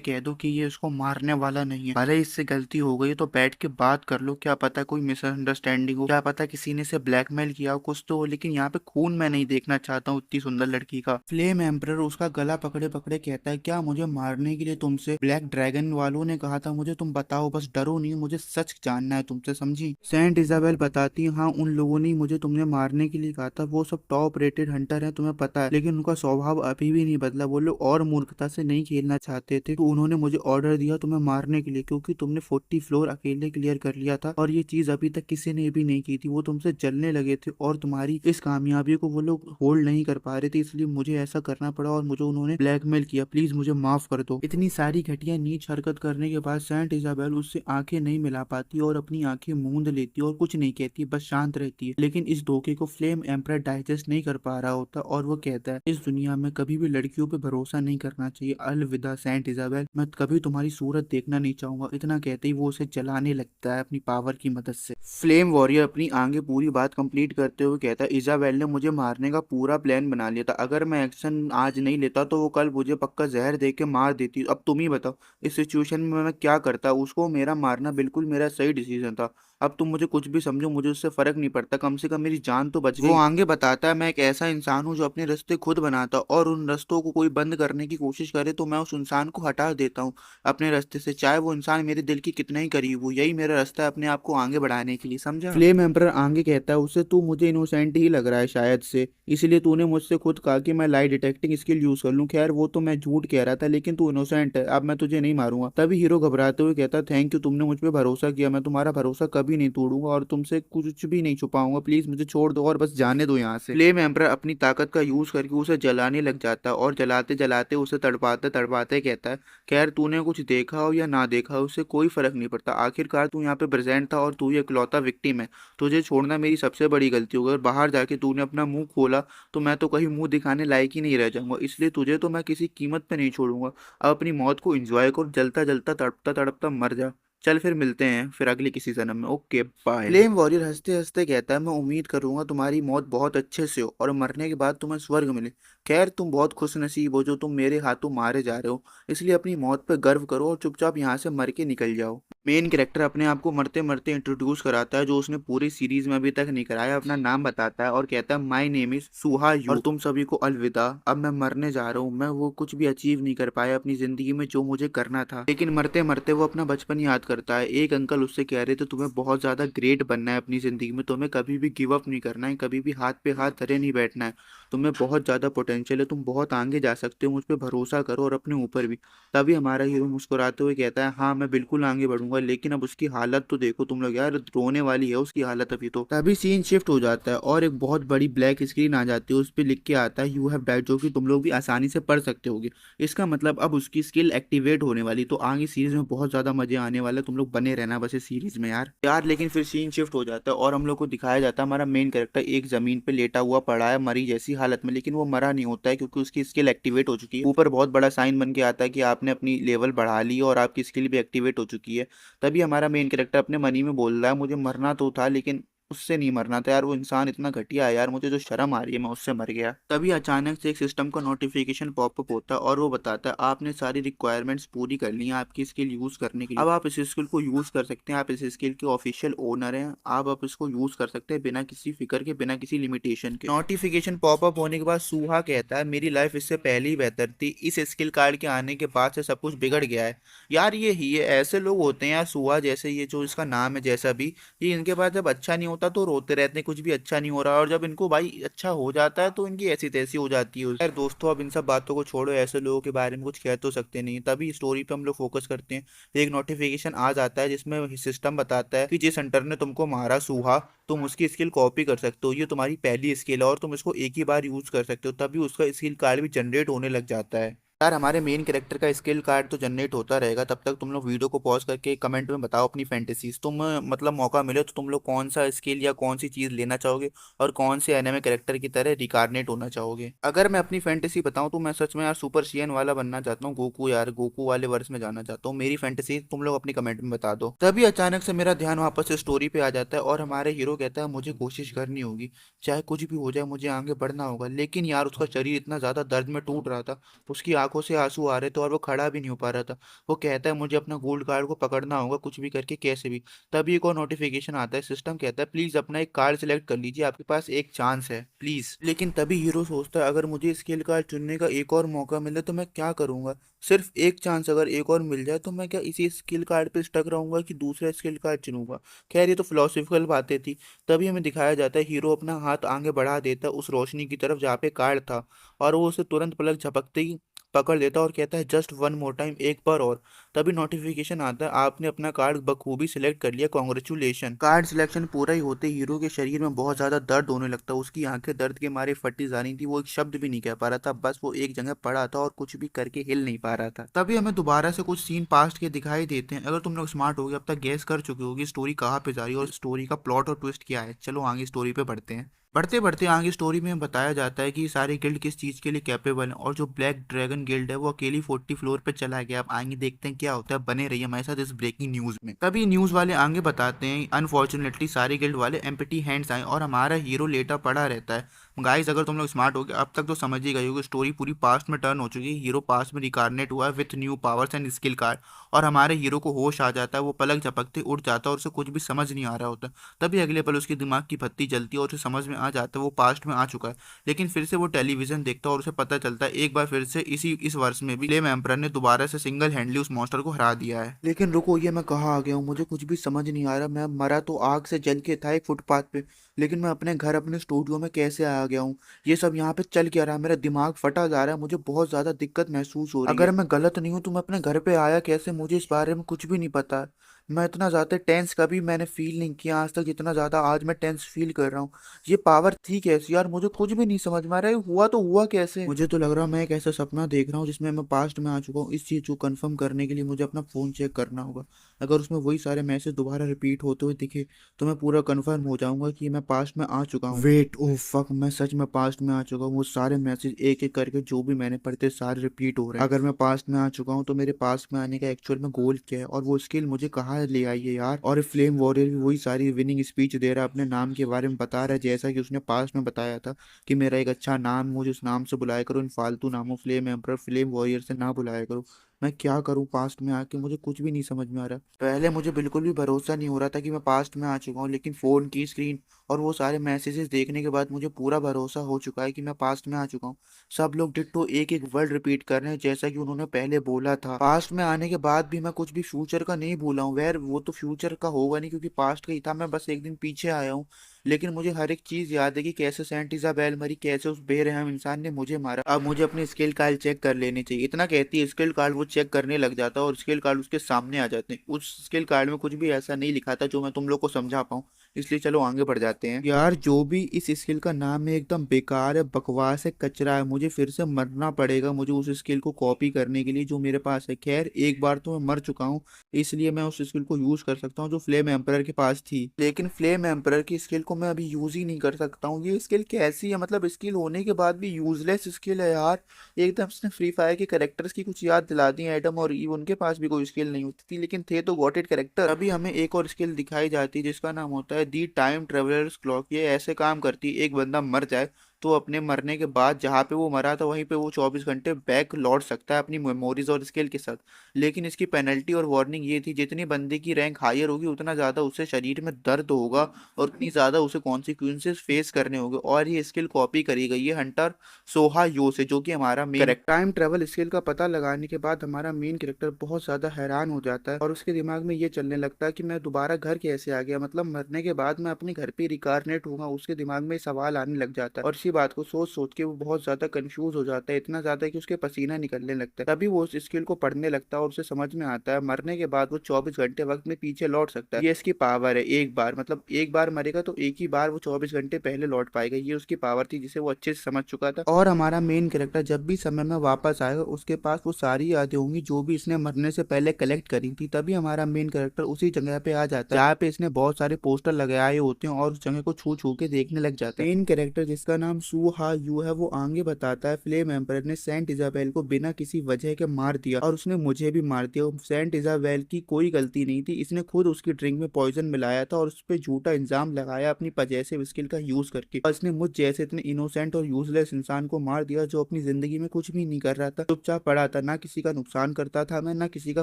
कह दो कि ये उसको मारने वाला नहीं है, भले इससे गलती हो गई तो बैठ के बात कर लो, क्या पता कोई मिसअंडरस्टैंडिंग हो, क्या पता किसी ने इसे ब्लैकमेल किया हो, कुछ तो हो, लेकिन यहाँ पे खून मैं नहीं देखना चाहता हूँ इतनी सुंदर लड़की का। फ्लेम एम्परर उसका गला पकड़े पकड़े कहता है क्या मुझे मारने के लिए तुमसे ब्लैक ड्रैगन वालों ने कहा था? मुझे तुम बताओ, बस डरो नहीं, मुझे सच जानना है तुमसे, समझी? सेंट इजाबेल बताती है हाँ उन लोगों ने मुझे तुमने मारने के लिए कहा था, वो सब टॉप रेटेड हंटर है तुम्हें पता है, लेकिन उनका स्वभाव अभी भी नहीं बदला, वो लोग और मूर्खता से नहीं खेलना चाहते थे, तो उन्होंने मुझे ऑर्डर दिया तुम्हें मारने के लिए, क्योंकि तुमने 40 फ्लोर अकेले क्लियर कर लिया था और ये चीज अभी तक किसी ने भी नहीं की थी, वो तुमसे जलने लगे थे और तुम्हारी इस कामयाबी को वो लोग होल्ड नहीं कर पा रहे थे, इसलिए मुझे ऐसा करना पड़ा और मुझे उन्होंने ब्लैकमेल किया, प्लीज मुझे माफ कर दो। इतनी सारी घटिया नीच हरकत करने के बाद सेंट इजाबेल उससे आंखें नहीं मिला पाती और अपनी आंखें मूंद लेती और कुछ नहीं कहती, बस शांत रहती है, लेकिन इस धोखे को फ्लेम एम्परर डाइजेस्ट नहीं कर पा रहा होता और वो कहता है इस दुनिया में कभी भी लड़कियों पे भरोसा नहीं करना चाहिए, अलविदा सेंट इजाबेल, मैं कभी तुम्हारी सूरत देखना नहीं चाहूंगा। इतना कहते ही वो उसे जलाने लगता है अपनी पावर की मदद से। फ्लेम वॉरियर अपनी आगे पूरी बात कंप्लीट करते हुए कहता है इजाबेल ने मुझे मारने का पूरा प्लान बना लिया था, अगर मैं एक्शन आज नहीं लेता तो वो कल मुझे पक्का जहर दे के मार देती, अब तुम ही बताओ इस सिचुएशन में मैं क्या करता? उसको मेरा मारना बिल्कुल मेरा सही डिसीजन था, अब तुम मुझे कुछ भी समझो, मुझे उससे फर्क नहीं पड़ता, कम से कम मेरी जान तो बच गई। वो आगे बताता है मैं एक ऐसा इंसान हूँ जो अपने रास्ते खुद बनाता और उन रास्तों को कोई बंद करने की कोशिश करे तो मैं उस इंसान को हटा देता हूँ अपने रास्ते से, चाहे वो इंसान मेरे दिल की कितना ही करीब हो, यही मेरा रास्ता है अपने आप को आगे बढ़ाने के लिए, समझा? फ्लेम एम्परर आगे कहता है उससे तू मुझे इनोसेंट ही लग रहा है शायद से, इसलिए तूने मुझसे खुद कहा कि मैं लाई डिटेक्टिंग स्किल यूज कर लूं, खैर वो तो मैं झूठ कह रहा था, लेकिन तू इनोसेंट है, अब मैं तुझे नहीं मारूंगा। तभी हीरो घबराते हुए कहता थैंक यू, तुमने मुझ पे भरोसा किया, मैं तुम्हारा भरोसा कभी नहीं तोड़ूंगा और तुमसे कुछ भी नहीं छुपाऊंगा, प्लीज मुझे छोड़ दो और बस जाने दो यहाँ से। फ्लेम एम्परर अपनी ताकत का यूज करके उसे जलाने लग जाता है और जलाते जलाते उसे तड़पाते तड़पाते कहता है खैर तूने कुछ देखा हो या ना देखा हो उससे कोई फर्क नहीं पड़ता, आखिरकार तू यहाँ पे प्रेजेंट था और तू ये इकलौता विक्टिम है, तुझे छोड़ना मेरी सबसे बड़ी गलती होगी, अगर बाहर जाके तूने अपना मुंह खोला तो मैं तो कहीं मुंह दिखाने लायक ही नहीं रह जाऊंगा, इसलिए तुझे तो मैं किसी कीमत पे नहीं छोड़ूंगा, अब अपनी मौत को एंजॉय कर, जलता जलता तड़पता तड़पता मर जा, चल फिर मिलते हैं फिर अगली किसी जन्म में, ओके बाय। फ्लेम वॉरियर हंसते हंसते कहता है मैं उम्मीद करूंगा तुम्हारी मौत बहुत अच्छे से हो और मरने के बाद तुम्हें स्वर्ग मिले, खैर तुम बहुत खुश नसीब हो जो तुम मेरे हाथों मारे जा रहे हो, इसलिए अपनी मौत पर गर्व करो और चुपचाप यहाँ से मर के निकल जाओ। मेन कैरेक्टर अपने आप को मरते मरते इंट्रोड्यूस कराता है जो उसने पूरी सीरीज में अभी तक नहीं कराया, अपना नाम बताता है और कहता है my name is Suha you और तुम सभी को अलविदा, अब मैं मरने जा रहा हूँ, मैं वो कुछ भी अचीव नहीं कर पाया अपनी जिंदगी में जो मुझे करना था, लेकिन मरते मरते वो अपना बचपन याद करता है। एक अंकल उससे कह रहे थे तुम्हें बहुत ज्यादा ग्रेट बनना है अपनी जिंदगी में, तुम्हें कभी भी गिव अप नहीं करना है, कभी भी हाथ पे हाथ धरे नहीं बैठना है, तुम्हें बहुत ज्यादा पोटेंशियल है, तुम बहुत आगे जा सकते हो, मुझ पर भरोसा करो और अपने ऊपर भी। तभी हमारा हीरो मुस्कुराते हुए कहता है हाँ मैं बिल्कुल आगे बढ़ूंगा, लेकिन अब उसकी हालत तो देखो तुम लोग यार, रोने वाली है उसकी हालत अभी तो। तभी सीन शिफ्ट हो जाता है और एक बहुत बड़ी ब्लैक स्क्रीन आ जाती है, उस पर लिख के आता है यू हैव डाइड, जो कि तुम लोग भी आसानी से पढ़ सकते होगे, इसका मतलब अब उसकी स्किल एक्टिवेट होने वाली, तो आगे सीरीज में बहुत ज्यादा मजे आने वाले, तुम लोग बने रहना बस इस सीरीज में यार यार। लेकिन फिर सीन शिफ्ट हो जाता है और हम लोग को दिखाया जाता है हमारा मेन कैरेक्टर एक जमीन पे लेटा हुआ पड़ा है मरी जैसी हालत में, लेकिन वो मरा नहीं होता है क्योंकि उसकी स्किल एक्टिवेट हो चुकी है, ऊपर बहुत बड़ा साइन बन के आता है कि आपने अपनी लेवल बढ़ा ली और आपकी स्किल भी एक्टिवेट हो चुकी है। तभी हमारा मेन कैरेक्टर अपने मनी में बोल रहा है मुझे मरना तो था लेकिन उससे नहीं मरना था यार, वो इंसान इतना घटिया है यार, मुझे जो शर्म आ रही है, मैं उससे मर गया। तभी अचानक से एक सिस्टम का नोटिफिकेशन पॉपअप होता है और वो बताता है आपने सारी रिक्वायरमेंट्स पूरी कर ली हैं आपकी स्किल यूज करने के लिए, अब आप इस स्किल को यूज कर सकते हैं, आप इस स्किल के ऑफिशियल ओनर हैं, आप इसको यूज कर सकते हैं बिना किसी फिक्र के, बिना किसी लिमिटेशन के। नोटिफिकेशन पॉपअप होने के बाद सूहा कहता है मेरी लाइफ इससे पहले ही बेहतर थी, इस स्किल कार्ड के आने के बाद से सब कुछ बिगड़ गया है। यार ये ऐसे लोग होते हैं यार, सूहा जैसे, ये जो इसका नाम है जैसा भी, ये इनके पास जब अच्छा नहीं होता तो रोते रहते हैं कुछ भी अच्छा नहीं हो रहा, और जब इनको भाई अच्छा हो जाता है तो इनकी ऐसी तैसी हो जाती है। यार दोस्तों, अब इन सब बातों को छोड़ो, ऐसे लोगों के बारे में कुछ कह तो सकते नहीं, तभी स्टोरी पे हम लोग फोकस करते हैं। एक नोटिफिकेशन आ जाता है जिसमें सिस्टम बताता है कि जिस हंटर ने तुमको मारा सूहा, तुम उसकी स्किल कॉपी कर सकते हो, ये तुम्हारी पहली स्किल है और तुम इसको एक ही बार यूज कर सकते हो, तभी उसका स्किल कार्ड भी जनरेट होने लग जाता है। यार हमारे मेन कैरेक्टर का स्किल कार्ड तो जनरेट होता रहेगा, तब तक तुम लोग वीडियो को पॉज करके कमेंट में बताओ अपनी फैंटेसीज, तुम मतलब मौका मिले तो तुम लोग कौन सा स्किल या कौन सी चीज लेना चाहोगे, और कौन से एनिमे कैरेक्टर की तरह रिकारनेट होना चाहोगे। अगर मैं अपनी फैंटेसी बताऊं तो मैं सच में यार सुपर शियन वाला बनना चाहता हूँ, गोकू यार, गोकू वाले वर्ष में जाना चाहता हूँ। मेरी फैंटेसी तुम लोग अपनी कमेंट में बता दो। तभी अचानक से मेरा ध्यान वापस से स्टोरी पे आ जाता है और हमारे हीरो कहता है मुझे कोशिश करनी होगी, चाहे कुछ भी हो जाए मुझे आगे बढ़ना होगा। लेकिन यार उसका शरीर इतना ज्यादा दर्द में टूट रहा था, उसकी आंखों से आंसू आ रहे थे और वो खड़ा भी नहीं हो पा रहा था। वो कहता है मुझे अपना गोल्ड कार्ड को पकड़ना होगा कुछ भी करके, कैसे भी। तभी एक और नोटिफिकेशन आता है, सिस्टम कहता है प्लीज अपना एक कार्ड सिलेक्ट कर लीजिए, आपके पास एक चांस है प्लीज। लेकिन तभी हीरो सोचता है अगर मुझे स्किल कार्ड चुनने का एक और मौका मिले तो मैं क्या करूंगा, सिर्फ एक चांस अगर एक और मिल जाए तो मैं क्या इसी स्किल कार्ड पे स्टक रहूंगा कि दूसरा स्किल कार्ड चुनूंगा। खैर ये तो फिलोसफिकल बातें थी। तभी हमें दिखाया जाता है हीरो अपना हाथ आगे बढ़ा देता है उस रोशनी की तरफ जहाँ पे कार्ड था, और वो उसे तुरंत पलक झपकते ही पकड़ लेता और कहता है जस्ट वन मोर टाइम, एक बार और। तभी नोटिफिकेशन आता है आपने अपना कार्ड बखूबी सिलेक्ट कर लिया, कॉन्ग्रेचुलेशन। कार्ड सिलेक्शन पूरा ही होते हीरो के शरीर में बहुत ज्यादा दर्द होने लगता है, उसकी आंखें दर्द के मारे फटी जा रही थी, वो एक शब्द भी नहीं कह पा रहा था, बस वो एक जगह पड़ा था और कुछ भी करके हिल नहीं पा रहा था। तभी हमें दोबारा से कुछ सीन पास्ट के दिखाई देते हैं। अगर तुम लोग स्मार्ट हो गए अब तक गैस कर चुके होगी स्टोरी कहाँ पे जा रही है और स्टोरी का प्लॉट और ट्विस्ट क्या है, चलो आगे स्टोरी पे बढ़ते हैं। बढ़ते बढ़ते आगे स्टोरी में बताया जाता है कि ये सारे गिल्ड किस चीज के लिए कैपेबल हैं, और जो ब्लैक ड्रैगन गिल्ड है वो अकेली 40 फ्लोर पे चला गया। अब आगे देखते हैं क्या होता है, बने रहिए हमारे साथ इस ब्रेकिंग न्यूज में। तभी न्यूज वाले आगे बताते हैं अनफॉर्चुनेटली सारे गिल्ड वाले एम्प्टी हैंड्स आए और हमारा हीरो लेटा पड़ा रहता है। गाइस अगर तुम लोग स्मार्ट हो गए अब तक तो समझ ही गए होगे स्टोरी पूरी पास्ट में टर्न हो चुकी है, हीरो पास्ट में रिकारनेट हुआ है with new powers and skill card, और हमारे हीरो को होश आ जाता है, वो पलक झपकते उठ जाता है और उसे कुछ भी समझ नहीं आ रहा होता। तभी अगले पल उसके दिमाग की बत्ती जलती है और उसे समझ में आ जाता है वो पास्ट में आ चुका है। लेकिन फिर से वो टेलीविजन देखता है और उसे पता चलता है एक बार फिर से इस वर्ष में भी फ्लेम एम्परर ने दोबारा से सिंगल हैंडली उस मॉन्स्टर को हरा दिया है। लेकिन रुको, ये मैं कहाँ आ गया हूँ, मुझे कुछ भी समझ नहीं आ रहा। मैं मरा तो आग से जल के था एक फुटपाथ पे, लेकिन मैं अपने घर अपने स्टूडियो में कैसे आ गया हूँ, ये सब यहाँ पे चल क्या रहा है, मेरा दिमाग फटा जा रहा है, मुझे बहुत ज्यादा दिक्कत महसूस हो रही है। अगर मैं गलत नहीं हूँ तो मैं अपने घर पे आया कैसे, मुझे इस बारे में कुछ भी नहीं पता। मैं इतना ज्यादा टेंस कभी मैंने फील नहीं किया आज तक जितना ज्यादा आज मैं टेंस फील कर रहा हूँ। ये पावर थी कैसी यार, मुझे कुछ भी नहीं समझ में आ रहा है, हुआ तो हुआ कैसे। मुझे तो लग रहा है मैं एक ऐसा सपना देख रहा हूँ जिसमें मैं पास्ट में आ चुका हूँ। इस चीज को कंफर्म करने के लिए मुझे अपना फोन चेक करना होगा। अगर उसमें वही सारे मैसेज दोबारा रिपीट होते हुए दिखे तो मैं पूरा कंफर्म हो जाऊंगा कि मैं पास्ट में आ चुका हूँ। वेट, ओह फक, मैं सच में पास्ट में आ चुका हूँ। वो सारे मैसेज एक एक करके जो भी मैंने पढ़े थे सारे रिपीट हो रहे हैं। अगर मैं पास्ट में आ चुका हूँ तो मेरे पास्ट में आने का एक्चुअल में गोल क्या है, और वो स्किल मुझे कहाँ ले आई है यार। और फ्लेम वॉरियर भी वही सारी विनिंग स्पीच दे रहा है, अपने नाम के बारे में बता रहा है जैसा कि उसने पास्ट में बताया था कि मेरा एक अच्छा नाम, मुझे उस नाम से बुलाया करो, इन फालतू नामों फ्लेम एम्पर फ्लेम वॉरियर से ना बुलाया करो। मैं क्या करूं पास्ट में आके, मुझे कुछ भी नहीं समझ में आ रहा। पहले मुझे बिल्कुल भी भरोसा नहीं हो रहा था कि मैं पास्ट में आ चुका हूँ, लेकिन फोन की स्क्रीन और वो सारे मैसेजेस देखने के बाद मुझे पूरा भरोसा हो चुका है कि मैं पास्ट में आ चुका हूँ। सब लोग डिट्टो एक एक वर्ड रिपीट कर रहे हैं जैसा कि उन्होंने पहले बोला था। पास्ट में आने के बाद भी मैं कुछ भी फ्यूचर का नहीं भूला हूँ, वैर वो तो फ्यूचर का होगा नहीं क्योंकि पास्ट का ही था, मैं बस एक दिन पीछे आया हूँ। लेकिन मुझे हर एक चीज याद है कि कैसे सेंट इजाबेल मरी, कैसे उस बेरहम इंसान ने मुझे मारा। अब मुझे अपने स्किल कार्ड चेक कर लेने चाहिए, इतना कहती है स्किल कार्ड वो चेक करने लग जाता है और स्किल कार्ड उसके सामने आ जाते हैं। उस स्किल कार्ड में कुछ भी ऐसा नहीं लिखा था जो मैं तुम लोग को समझा पाऊँ, इसलिए चलो आगे बढ़ जाते हैं। यार जो भी इस स्किल का नाम है एकदम बेकार है, बकवास है, कचरा है, मुझे फिर से मरना पड़ेगा मुझे उस स्किल को कॉपी करने के लिए जो मेरे पास है। खैर एक बार तो मैं मर चुका हूँ, इसलिए मैं उस स्किल को यूज कर सकता हूँ जो फ्लेम एम्परर के पास थी। लेकिन फ्लेम एम्परर की स्किल को मैं अभी यूज ही नहीं कर सकता हूँ। ये स्किल कैसी है, मतलब स्किल होने के बाद भी यूजलेस स्किल है यार। एकदम उसने फ्री फायर के कैरेक्टर्स की कुछ याद दिला दी, एडम और ईव, उनके पास भी कोई स्किल नहीं होती थी लेकिन थे तो गॉटेड कैरेक्टर। अभी हमें एक और स्किल दिखाई जाती है जिसका नाम होता है दी टाइम ट्रेवलर्स क्लॉक। ये ऐसे काम करती है, एक बंदा मर जाए तो अपने मरने के बाद जहाँ पे वो मरा था वहीं पे वो 24 घंटे बैक लौट सकता है अपनी मेमोरीज और स्किल के साथ। लेकिन इसकी पेनल्टी और वार्निंग ये थी, जितनी बंदे की रैंक हायर होगी उतना ज्यादा उसे शरीर में दर्द होगा और उतनी ज्यादा उसे कॉन्सिक्वेंसेस फेस करने होंगे। और ये स्किल कॉपी करी गई है हंटर सोहा यो से, जो कि हमारा main correct time travel skill का पता लगाने के बाद हमारा मेन कैरेक्टर बहुत ज्यादा हैरान हो जाता है और उसके दिमाग में ये चलने लगता है कि मैं दोबारा घर कैसे आ गया, मतलब मरने के बाद मैं अपने घर पे रिकारनेट हूँ। उसके दिमाग में सवाल आने लग जाता है और इसी बात को सोच सोच के वो बहुत ज्यादा कंफ्यूज हो जाता है, इतना ज्यादा कि उसके पसीना निकलने लगता है। तभी वो उस स्किल को पढ़ने लगता है और उसे समझ में आता है मरने के बाद वो 24 घंटे वक्त में पीछे लौट सकता है। ये इसकी पावर है, एक बार मतलब एक बार मरेगा तो एक ही बार वो 24 घंटे पहले लौट पाएगा। ये उसकी पावर थी जिसे वो अच्छे से समझ चुका था। और हमारा मेन कैरेक्टर जब भी समय में वापस आएगा उसके पास वो सारी यादें होंगी जो भी इसने मरने से पहले कलेक्ट करी थी। तभी हमारा मेन कैरेक्टर उसी जगह पे आ जाता है जहाँ पे इसने बहुत सारे पोस्टर लगाए होते हैं और उस जगह को छू छू के देखने लग जाता है। मेन कैरेक्टर जिसका नाम सू हा यू है वो आगे बताता है फ्लेम एम्पर ने सेंट इजाबेल को बिना किसी वजह के मार दिया और उसने मुझे भी मार दिया। सेंट इजाबेल की कोई गलती नहीं थी, इसने खुद उसकी ड्रिंक में पॉइजन मिलाया था और उस पर झूठा इल्जाम लगाया अपनी पजेसिव स्किल का यूज करके। और इसने मुझ जैसे इतने इनोसेंट और यूजलेस इंसान को मार दिया जो अपनी जिंदगी में कुछ भी नहीं कर रहा था, चुपचाप पड़ा था, ना किसी का नुकसान करता था मैं, ना किसी का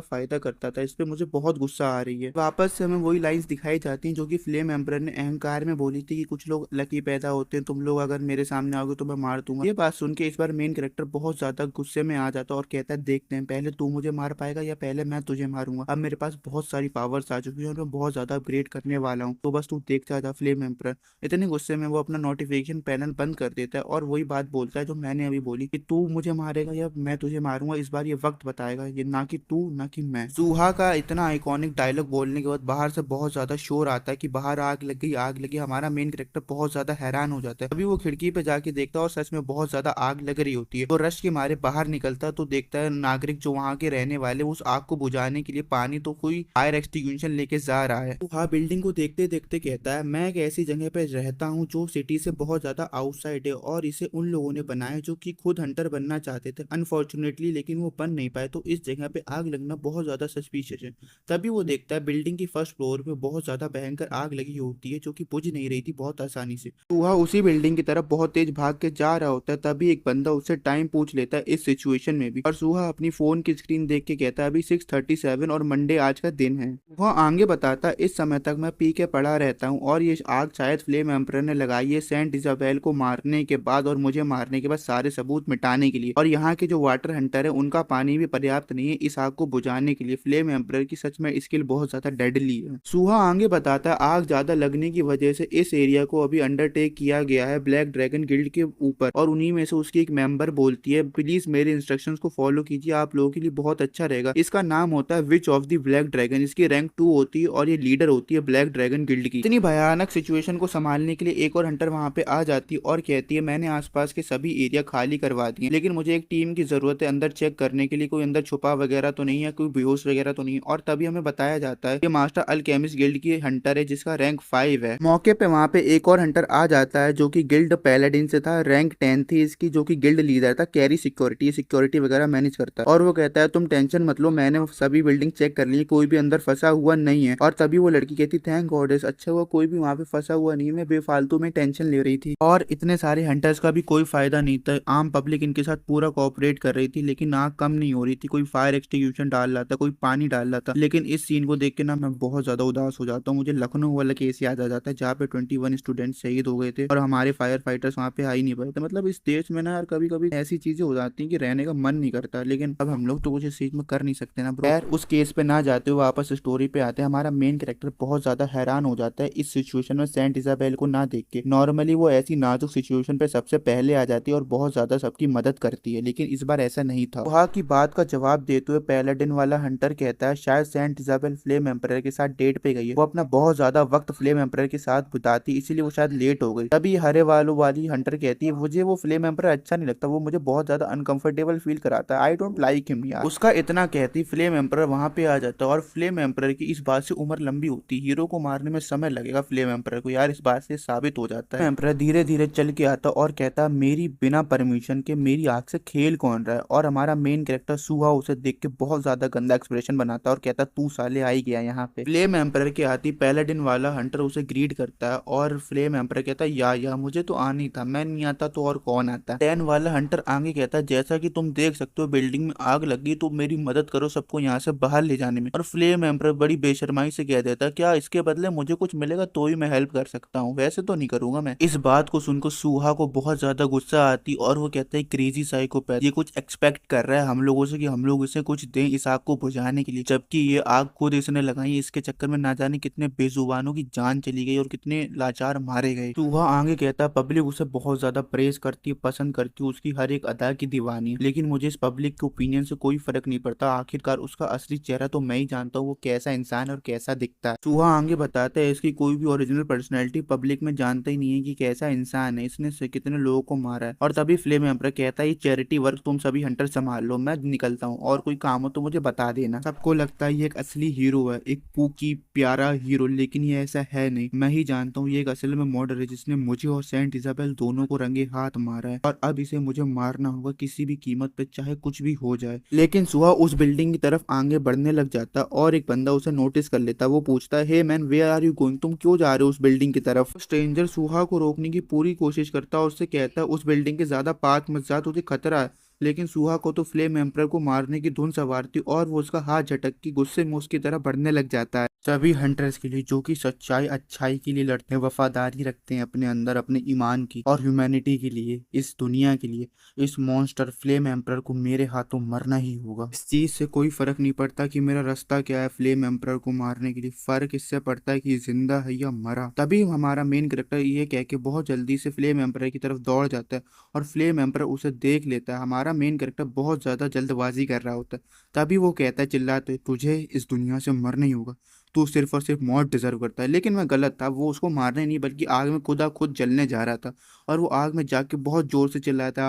फायदा करता था। इस पे मुझे बहुत गुस्सा आ रही है। वापस से हमें वही लाइंस दिखाई जाती हैं जो कि फ्लेम एम्पर ने अहंकार में बोली थी कि कुछ लोग लकी पैदा होते हैं, तुम लोग अगर मेरे सामने आओगे तो मैं मार दूंगा। ये बात सुन के इस बार मेन कैरेक्टर बहुत ज्यादा गुस्से में आ जाता है और कहता है देखते हैं पहले तू मुझे मार पाएगा या पहले मैं तुझे मारूंगा। अब मेरे पास बहुत सारी पावर्स आ चुकी है और मैं बहुत ज्यादा अपग्रेड करने वाला हूँ, तो बस तू देखता जा फ्लेम एम्पर। इतने गुस्से में वो अपना नोटिफिकेशन पैनल बंद कर देता है और वही बात बोलता है जो मैंने अभी बोली कि तू मुझे मारेगा या मैं तुझे मारूंगा, इस बार ये वक्त बताएगा, ये ना कि तू ना कि मैं। सूहा का इतना आइकॉनिक डायलॉग बोलने के बाद बाहर से बहुत ज्यादा शोर आता है कि बाहर आग लग गई आग लगी। हमारा मेन कैरेक्टर बहुत ज्यादा हैरान हो जाता है। अभी वो खिड़की पे जाके देखता है और सच में बहुत ज्यादा आग लग रही होती है। तो रश के मारे बाहर निकलता है तो देखता है नागरिक जो वहाँ के रहने वाले उस आग को बुझाने के लिए पानी तो कोई फायर एक्सटिंग्विशन लेके जा रहा है। तो हाँ, बिल्डिंग को देखते देखते कहता है मैं एक ऐसी जगह पे रहता हूँ जो सिटी से बहुत ज्यादा आउटसाइड है और इसे उन लोगों ने बनाया जो कि खुद हंटर बनना चाहते थे अनफॉर्चुनेटली, लेकिन वो बन नहीं पाए, तो इस जगह पे आग लगना बहुत ज्यादा सस्पिशियस है। तभी वो देखता है बिल्डिंग की फर्स्ट फ्लोर पे बहुत ज्यादा भयंकर आग लगी होती है जो कि बुझ नहीं रही थी बहुत आसानी से। तो वह उसी बिल्डिंग की तरफ बहुत तेज भाग के जा रहा होता है। तभी एक बंदा उससे टाइम पूछ लेता है इस सिचुएशन में भी, और सुहा अपनी फोन की स्क्रीन देख के कहता है अभी 6:37 और मंडे आज का दिन है। वह आगे बताता है इस समय तक मैं पी के पड़ा रहता हूँ और ये आग शायद फ्लेम एम्पर ने लगाई है सेंट इजाबेल को मारने के बाद और मुझे मारने के बाद सारे सबूत मिटाने के लिए, और यहाँ के जो वाटर हंटर है उनका पानी भी पर्याप्त नहीं है इस आग को बुझाने के लिए। फ्लेम एम्पर की सच में स्किल बहुत ज्यादा डेडली है। सुहा आगे बताता है आग ज्यादा लगने की वजह से इस एरिया को अभी अंडरटेक किया गया है ब्लैक ड्रैगन गिल्ड के ऊपर, और उन्हीं में से उसकी एक मेंबर बोलती है प्लीज मेरे इंस्ट्रक्शंस को फॉलो कीजिए, आप लोगों के लिए बहुत अच्छा रहेगा। इसका नाम होता है which of the black dragon, इसकी रैंक 2 होती है और ये लीडर होती है ब्लैक ड्रैगन गिल्ड की। इतनी भयानक सिचुएशन को संभालने के लिए एक और हंटर वहां पे आ जाती है और कहती है मैंने आसपास के सभी एरिया खाली करवा दिए लेकिन मुझे एक टीम की जरूरत है अंदर चेक करने के लिए, कोई अंदर छुपा वगैरह तो नहीं है, कोई बेहोश वगैरह तो नहीं है। और तभी हमें बताया जाता है कि मास्टर अल्केमिस्ट गिल्ड की हंटर है जिसका रैंक 5 है। मौके पे वहां पे एक और हंटर आ जाता है जो कि गिल्ड पैलेडिन से था, रैंक 10 थी इसकी, जो कि गिल्ड लीडर था, कैरी सिक्योरिटी वगैरह मैनेज करता है। और वो कहता है तुम टेंशन मत लो, मैंने सभी बिल्डिंग चेक कर ली, कोई भी अंदर फंसा हुआ नहीं है। और तभी वो लड़की कहती थैंक गॉडेस, अच्छा हुआ कोई भी वहां पे फंसा हुआ नहीं, मैं बेफालतू में टेंशन ले रही थी। और इतने सारे हंटर्स का भी कोई फायदा नहीं था, आम पब्लिक इनके साथ पूरा कोऑपरेट कर रही थी लेकिन आग कम नहीं हो रही थी, कोई फायर एक्सटिंग्विशन डाल रहा था, कोई पानी डाल रहा था। लेकिन इस सीन को देख के ना मैं बहुत ज्यादा उदास हो जाता हूँ। मुझे लखनऊ वाला केस याद आ जाता है जहाँ पे 21 स्टूडेंट शहीद हो गए थे और हमारे फायर फाइटर्स वहाँ पे आ ही नहीं पाए थे। मतलब इस देश में ना यार कभी कभी ऐसी चीजें हो जाती हैं कि रहने का मन नहीं करता, लेकिन अब हम लोग तो कुछ इस चीज में कर नहीं सकते ना ब्रो। यार उस केस पे ना जाते हुए वापस स्टोरी पे आते हैं। हमारा मेन कैरेक्टर बहुत ज्यादा हैरान हो जाता है इस सिचुएशन में सेंट इजाबेल को ना देख के। नॉर्मली वो ऐसी नाजुक सिचुएशन पे सबसे पहले आ जाती है और बहुत ज्यादा सबकी मदद करती है, लेकिन इस बार ऐसा नहीं था। वहाँ की बात का जवाब देते हुए पैलाडिन वाला हंटर कहता है शायद सेंट इजाबेल फ्लेम एम्परर के साथ डेट पे गई है, वो अपना बहुत ज्यादा वक्त फ्लेम एम्परर के साथ बिताती इसीलिए वो शायद लेट हो गई। तभी हरे वालों वाली वाली हंटर कहती है मुझे वो फ्लेम एम्पर अच्छा नहीं लगता, वो मुझे बहुत ज्यादा अनकंफर्टेबल फील कराता है, आई डोंट लाइक हिम यार। उसका इतना कहती फ्लेम एम्पर वहां पे आ जाता है और फ्लेम एम्पर की इस बात से उम्र लंबी होती, हीरो को मारने में समय लगेगा फ्लेम एम्पर को यार, इस बात से साबित हो जाता है। एम्पर धीरे धीरे चल के आता और कहता मेरी बिना परमिशन के मेरी आंख से खेल कौन रहा है, और हमारा मेन कैरेक्टर सुहा उसे देख के बहुत ज्यादा गंदा एक्सप्रेशन बनाता है और कहता तू साले आ ही गया यहाँ पे। फ्लेम एम्पर के आती पैलाडिन वाला हंटर उसे ग्रीट करता है और फ्लेम एम्पर कहता है या मुझे तो आना ही था, मैं नहीं आता तो और कौन आता। टैन वाला हंटर आगे कहता है जैसा कि तुम देख सकते हो बिल्डिंग में आग लगी, तो मेरी मदद करो सबको यहाँ से बाहर ले जाने में। और फ्लेम एम्पर बड़ी बेशर्माई से कह देता क्या इसके बदले मुझे कुछ मिलेगा तो ही मैं हेल्प कर सकता हूँ, वैसे तो नहीं करूंगा मैं। इस बात को सुनकर सुहा को बहुत ज्यादा गुस्सा आती और वो कहता है क्रेजी साइकोपैथ ये कुछ एक्सपेक्ट कर रहा है हम लोगों से कि हम लोग इसे कुछ दें इस आग को बुझाने के लिए, जबकि ये आग खुद इसने लगाई, इसके चक्कर में ना जाने कितने बेजुबानों की जान चली गई और कितने लाचार मारे गए। सुहा आगे कहता पब्लिक उसे बहुत ज्यादा प्रेज करती है, पसंद करती है, उसकी हर एक अदा की दीवानी है, लेकिन मुझे इस पब्लिक के ओपिनियन से कोई फर्क नहीं पड़ता, आखिरकार उसका असली चेहरा तो मैं ही जानता हूँ वो कैसा इंसान और कैसा दिखता है। सुहा आगे बताता है इसकी कोई भी ओरिजिनल पर्सनैलिटी पब्लिक में जानता ही नहीं है कि कैसा इंसान है, इसने से कितने लोगों को मारा है। और तभी फ्लेम एम्पर कहता है ये चैरिटी वर्क तुम सभी हंटर संभाल लो, मैं निकलता हूँ, और कोई काम हो तो मुझे बता देना। सबको लगता है ये एक असली हीरो है, एक पूकी प्यारा हीरो, लेकिन ये ऐसा है नहीं, मैं ही जानता हूँ ये एक असल में मर्डर है जिसने मुझे और सेंट इजाबेल दोनों को रंगे हाथ मारा है, और अब इसे मुझे मारना होगा किसी भी कीमत पे, चाहे कुछ भी हो जाए। लेकिन सुहा उस बिल्डिंग की तरफ आगे बढ़ने लग जाता और एक बंदा उसे नोटिस कर लेता, वो पूछता है hey man where are you going, तुम क्यों जा रहे हो उस बिल्डिंग की तरफ। स्ट्रेंजर सुहा को रोकने की पूरी कोशिश करता और उससे कहता है उस बिल्डिंग के ज्यादा पास मत जा, तुझे खतरा है। लेकिन सुहा को तो फ्लेम एम्पर को मारने की धुन सवार थी और वो उसका हाथ झटक के गुस्से में उसकी तरफ बढ़ने लग जाता है। सभी हंटर्स के लिए जो कि सच्चाई अच्छाई के लिए लड़ते हैं, वफादारी रखते हैं अपने अंदर अपने ईमान की और ह्यूमैनिटी के लिए, इस दुनिया के लिए, इस मॉन्स्टर फ्लेम एम्पर को मेरे हाथों मरना ही होगा। इस चीज से कोई फर्क नहीं पड़ता कि मेरा रास्ता क्या है फ्लेम एम्पर को मारने के लिए, फर्क इससे पड़ता है कि जिंदा है या मरा। तभी हमारा मेन कैरेक्टर ये कह के बहुत जल्दी से फ्लेम एम्पर की तरफ दौड़ जाता है और फ्लेम एम्पर उसे देख लेता है। हमारा मेन कैरेक्टर बहुत ज्यादा जल्दबाजी कर रहा होता है, तभी वो कहता है चिल्लाते तुझे इस दुनिया से मरना ही होगा, तू सिर्फ और सिर्फ मौत डिजर्व करता है। लेकिन मैं गलत था, वो उसको मारने नहीं बल्कि आग में खुदा खुद जलने जा रहा था, और वो आग में जाके बहुत जोर से चिल्लाता